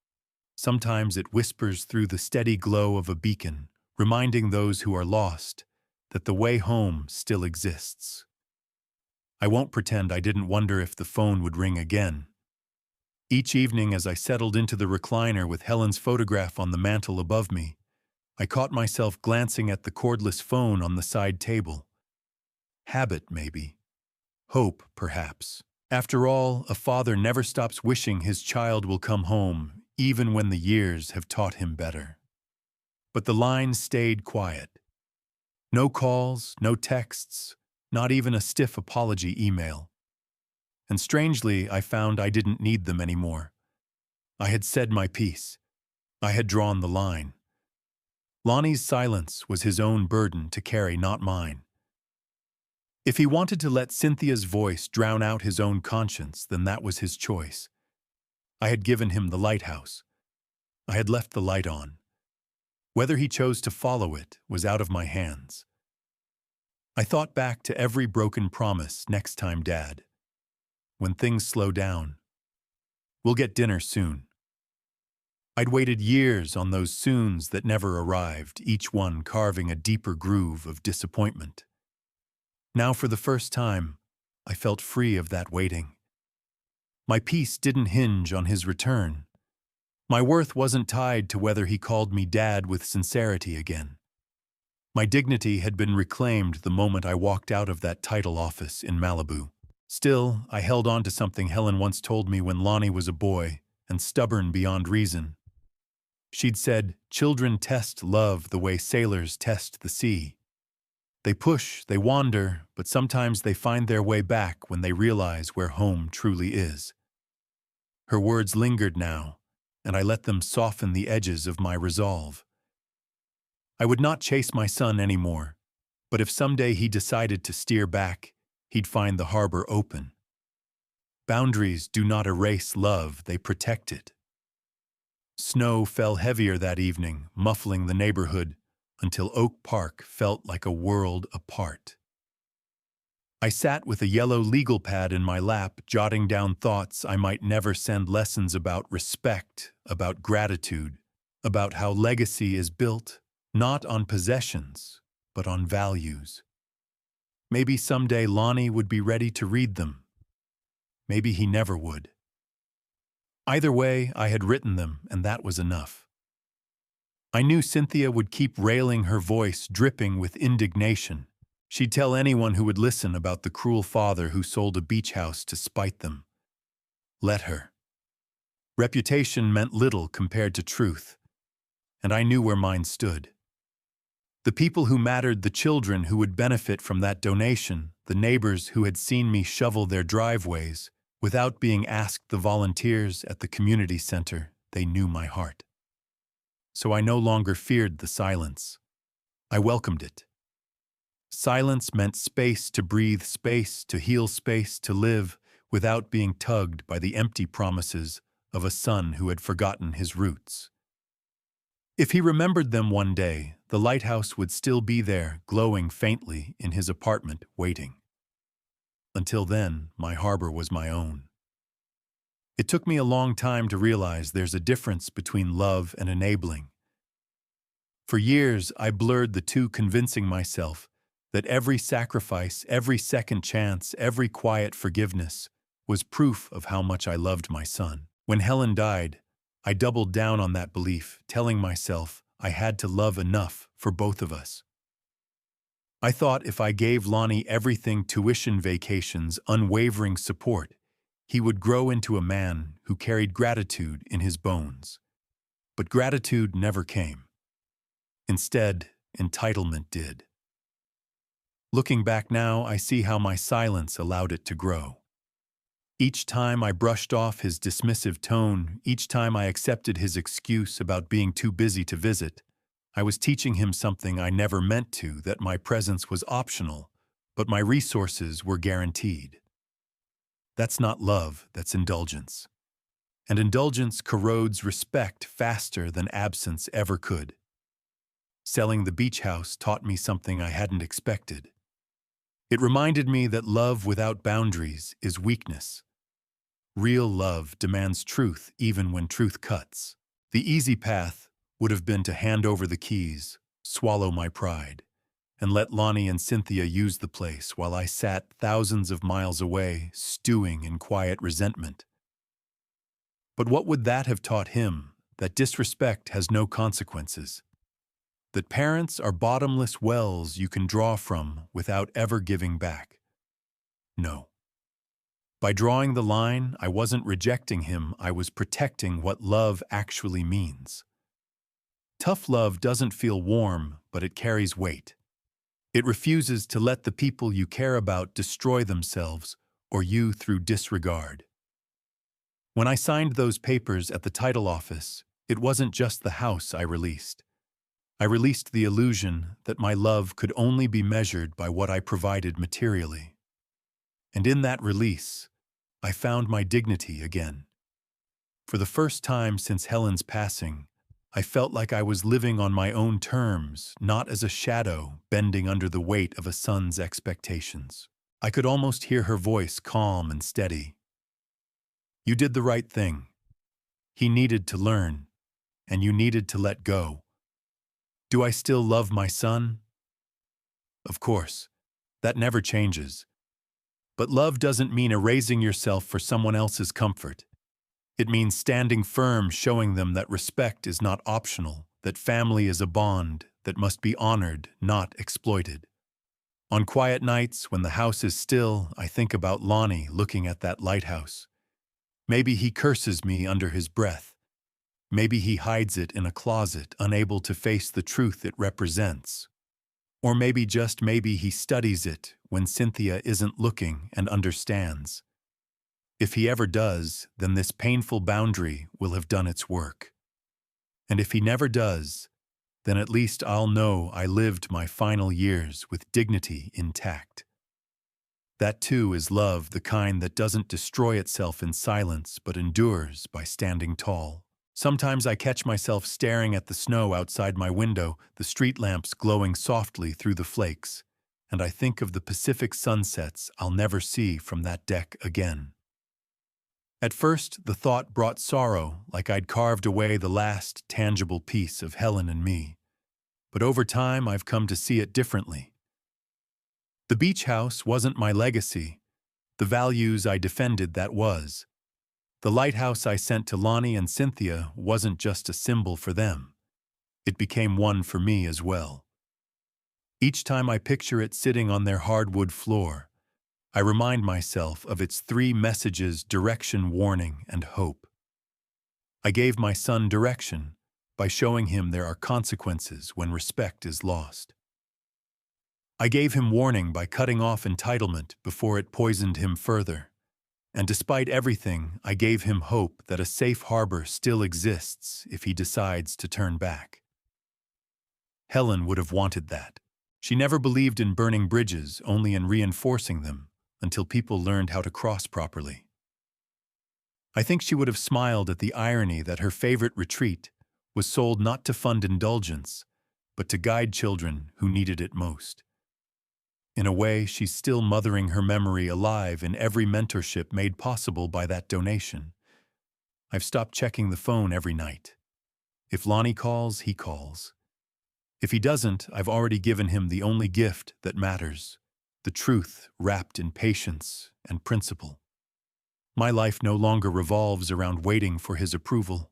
Sometimes it whispers through the steady glow of a beacon, reminding those who are lost that the way home still exists. I won't pretend I didn't wonder if the phone would ring again. Each evening as I settled into the recliner with Helen's photograph on the mantel above me, I caught myself glancing at the cordless phone on the side table. Habit, maybe. Hope, perhaps. After all, a father never stops wishing his child will come home, even when the years have taught him better. But the line stayed quiet. No calls, no texts, not even a stiff apology email. And strangely, I found I didn't need them anymore. I had said my piece. I had drawn the line. Lonnie's silence was his own burden to carry, not mine. If he wanted to let Cynthia's voice drown out his own conscience, then that was his choice. I had given him the lighthouse. I had left the light on. Whether he chose to follow it was out of my hands. I thought back to every broken promise. Next time, Dad. When things slow down. We'll get dinner soon. I'd waited years on those soons that never arrived, each one carving a deeper groove of disappointment. Now, for the first time, I felt free of that waiting. My peace didn't hinge on his return. My worth wasn't tied to whether he called me Dad with sincerity again. My dignity had been reclaimed the moment I walked out of that title office in Malibu. Still, I held on to something Helen once told me when Lonnie was a boy, and stubborn beyond reason. She'd said, "Children test love the way sailors test the sea. They push, they wander, but sometimes they find their way back when they realize where home truly is." Her words lingered now, and I let them soften the edges of my resolve. I would not chase my son anymore, but if someday he decided to steer back, he'd find the harbor open. Boundaries do not erase love, they protect it. Snow fell heavier that evening, muffling the neighborhood, until Oak Park felt like a world apart. I sat with a yellow legal pad in my lap, jotting down thoughts I might never send, lessons about respect, about gratitude, about how legacy is built, not on possessions, but on values. Maybe someday Lonnie would be ready to read them. Maybe he never would. Either way, I had written them, and that was enough. I knew Cynthia would keep railing, her voice dripping with indignation. She'd tell anyone who would listen about the cruel father who sold a beach house to spite them. Let her. Reputation meant little compared to truth, and I knew where mine stood. The people who mattered, the children who would benefit from that donation, the neighbors who had seen me shovel their driveways without being asked, the volunteers at the community center, they knew my heart. So I no longer feared the silence. I welcomed it. Silence meant space to breathe, space to heal, space to live without being tugged by the empty promises of a son who had forgotten his roots. If he remembered them one day, the lighthouse would still be there, glowing faintly in his apartment, waiting. Until then, my harbor was my own. It took me a long time to realize there's a difference between love and enabling. For years, I blurred the two, convincing myself that every sacrifice, every second chance, every quiet forgiveness was proof of how much I loved my son. When Helen died, I doubled down on that belief, telling myself I had to love enough for both of us. I thought if I gave Lonnie everything, tuition, vacations, unwavering support, he would grow into a man who carried gratitude in his bones. But gratitude never came. Instead, entitlement did. Looking back now, I see how my silence allowed it to grow. Each time I brushed off his dismissive tone, each time I accepted his excuse about being too busy to visit, I was teaching him something I never meant to, that my presence was optional, but my resources were guaranteed. That's not love, that's indulgence. And indulgence corrodes respect faster than absence ever could. Selling the beach house taught me something I hadn't expected. It reminded me that love without boundaries is weakness. Real love demands truth even when truth cuts. The easy path would have been to hand over the keys, swallow my pride, and let Lonnie and Cynthia use the place while I sat thousands of miles away, stewing in quiet resentment. But what would that have taught him? That disrespect has no consequences. That parents are bottomless wells you can draw from without ever giving back. No. By drawing the line, I wasn't rejecting him, I was protecting what love actually means. Tough love doesn't feel warm, but it carries weight. It refuses to let the people you care about destroy themselves or you through disregard. When I signed those papers at the title office, it wasn't just the house I released. I released the illusion that my love could only be measured by what I provided materially. And in that release, I found my dignity again. For the first time since Helen's passing, I felt like I was living on my own terms, not as a shadow bending under the weight of a son's expectations. I could almost hear her voice, calm and steady. You did the right thing. He needed to learn, and you needed to let go. Do I still love my son? Of course, that never changes. But love doesn't mean erasing yourself for someone else's comfort. It means standing firm, showing them that respect is not optional, that family is a bond, that must be honored, not exploited. On quiet nights, when the house is still, I think about Lonnie looking at that lighthouse. Maybe he curses me under his breath. Maybe he hides it in a closet, unable to face the truth it represents. Or maybe, just maybe, he studies it when Cynthia isn't looking and understands. If he ever does, then this painful boundary will have done its work. And if he never does, then at least I'll know I lived my final years with dignity intact. That too is love, the kind that doesn't destroy itself in silence but endures by standing tall. Sometimes I catch myself staring at the snow outside my window, the street lamps glowing softly through the flakes, and I think of the Pacific sunsets I'll never see from that deck again. At first, the thought brought sorrow, like I'd carved away the last tangible piece of Helen and me. But over time, I've come to see it differently. The beach house wasn't my legacy. The values I defended, that was. The lighthouse I sent to Lonnie and Cynthia wasn't just a symbol for them. It became one for me as well. Each time I picture it sitting on their hardwood floor, I remind myself of its 3 messages: direction, warning, and hope. I gave my son direction by showing him there are consequences when respect is lost. I gave him warning by cutting off entitlement before it poisoned him further. And despite everything, I gave him hope that a safe harbor still exists if he decides to turn back. Helen would have wanted that. She never believed in burning bridges, only in reinforcing them, until people learned how to cross properly. I think she would have smiled at the irony that her favorite retreat was sold not to fund indulgence, but to guide children who needed it most. In a way, she's still mothering her memory alive in every mentorship made possible by that donation. I've stopped checking the phone every night. If Lonnie calls, he calls. If he doesn't, I've already given him the only gift that matters: the truth wrapped in patience and principle. My life no longer revolves around waiting for his approval.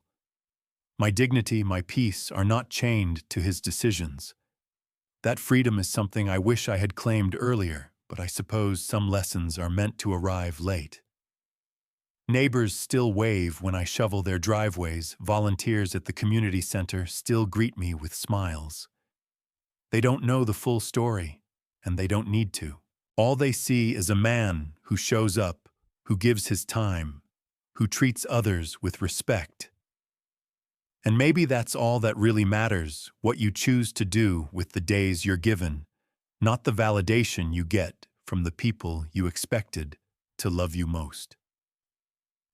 My dignity, my peace are not chained to his decisions. That freedom is something I wish I had claimed earlier, but I suppose some lessons are meant to arrive late. Neighbors still wave when I shovel their driveways. Volunteers at the community center still greet me with smiles. They don't know the full story, and they don't need to. All they see is a man who shows up, who gives his time, who treats others with respect. And maybe that's all that really matters: what you choose to do with the days you're given, not the validation you get from the people you expected to love you most.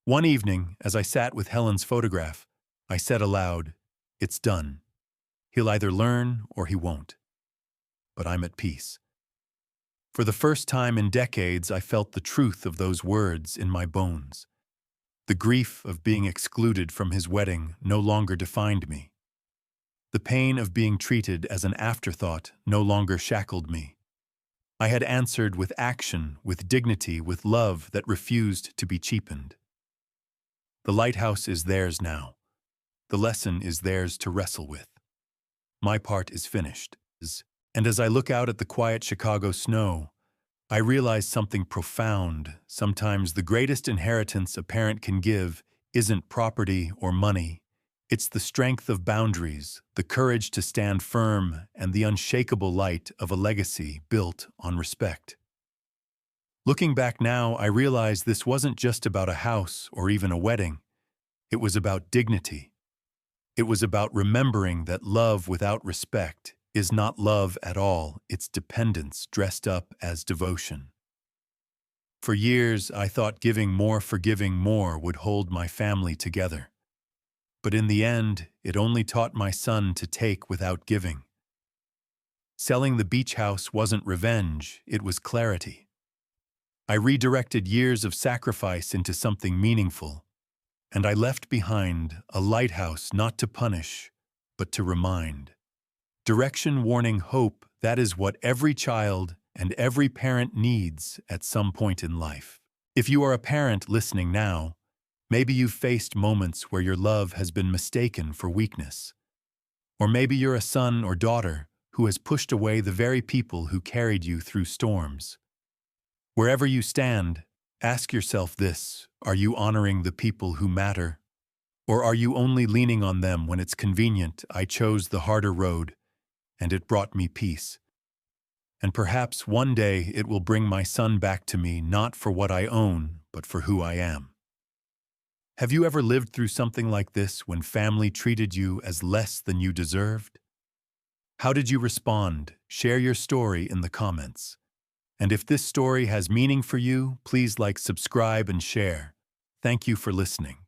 One evening, as I sat with Helen's photograph, I said aloud, "It's done. He'll either learn or he won't." But I'm at peace. For the first time in decades, I felt the truth of those words in my bones. The grief of being excluded from his wedding no longer defined me. The pain of being treated as an afterthought no longer shackled me. I had answered with action, with dignity, with love that refused to be cheapened. The lighthouse is theirs now. The lesson is theirs to wrestle with. My part is finished. And as I look out at the quiet Chicago snow, I realize something profound. Sometimes the greatest inheritance a parent can give isn't property or money. It's the strength of boundaries, the courage to stand firm, and the unshakable light of a legacy built on respect. Looking back now, I realize this wasn't just about a house or even a wedding. It was about dignity. It was about remembering that love without respect is not love at all. It's dependence dressed up as devotion. For years, I thought giving more for giving more would hold my family together. But in the end, it only taught my son to take without giving. Selling the beach house wasn't revenge, it was clarity. I redirected years of sacrifice into something meaningful, and I left behind a lighthouse not to punish, but to remind. Direction, warning, hope, that is what every child and every parent needs at some point in life. If you are a parent listening now, maybe you've faced moments where your love has been mistaken for weakness. Or maybe you're a son or daughter who has pushed away the very people who carried you through storms. Wherever you stand, ask yourself this: are you honoring the people who matter? Or are you only leaning on them when it's convenient? I chose the harder road, and it brought me peace. And perhaps one day it will bring my son back to me, not for what I own, but for who I am. Have you ever lived through something like this when family treated you as less than you deserved? How did you respond? Share your story in the comments. And if this story has meaning for you, please like, subscribe, and share. Thank you for listening.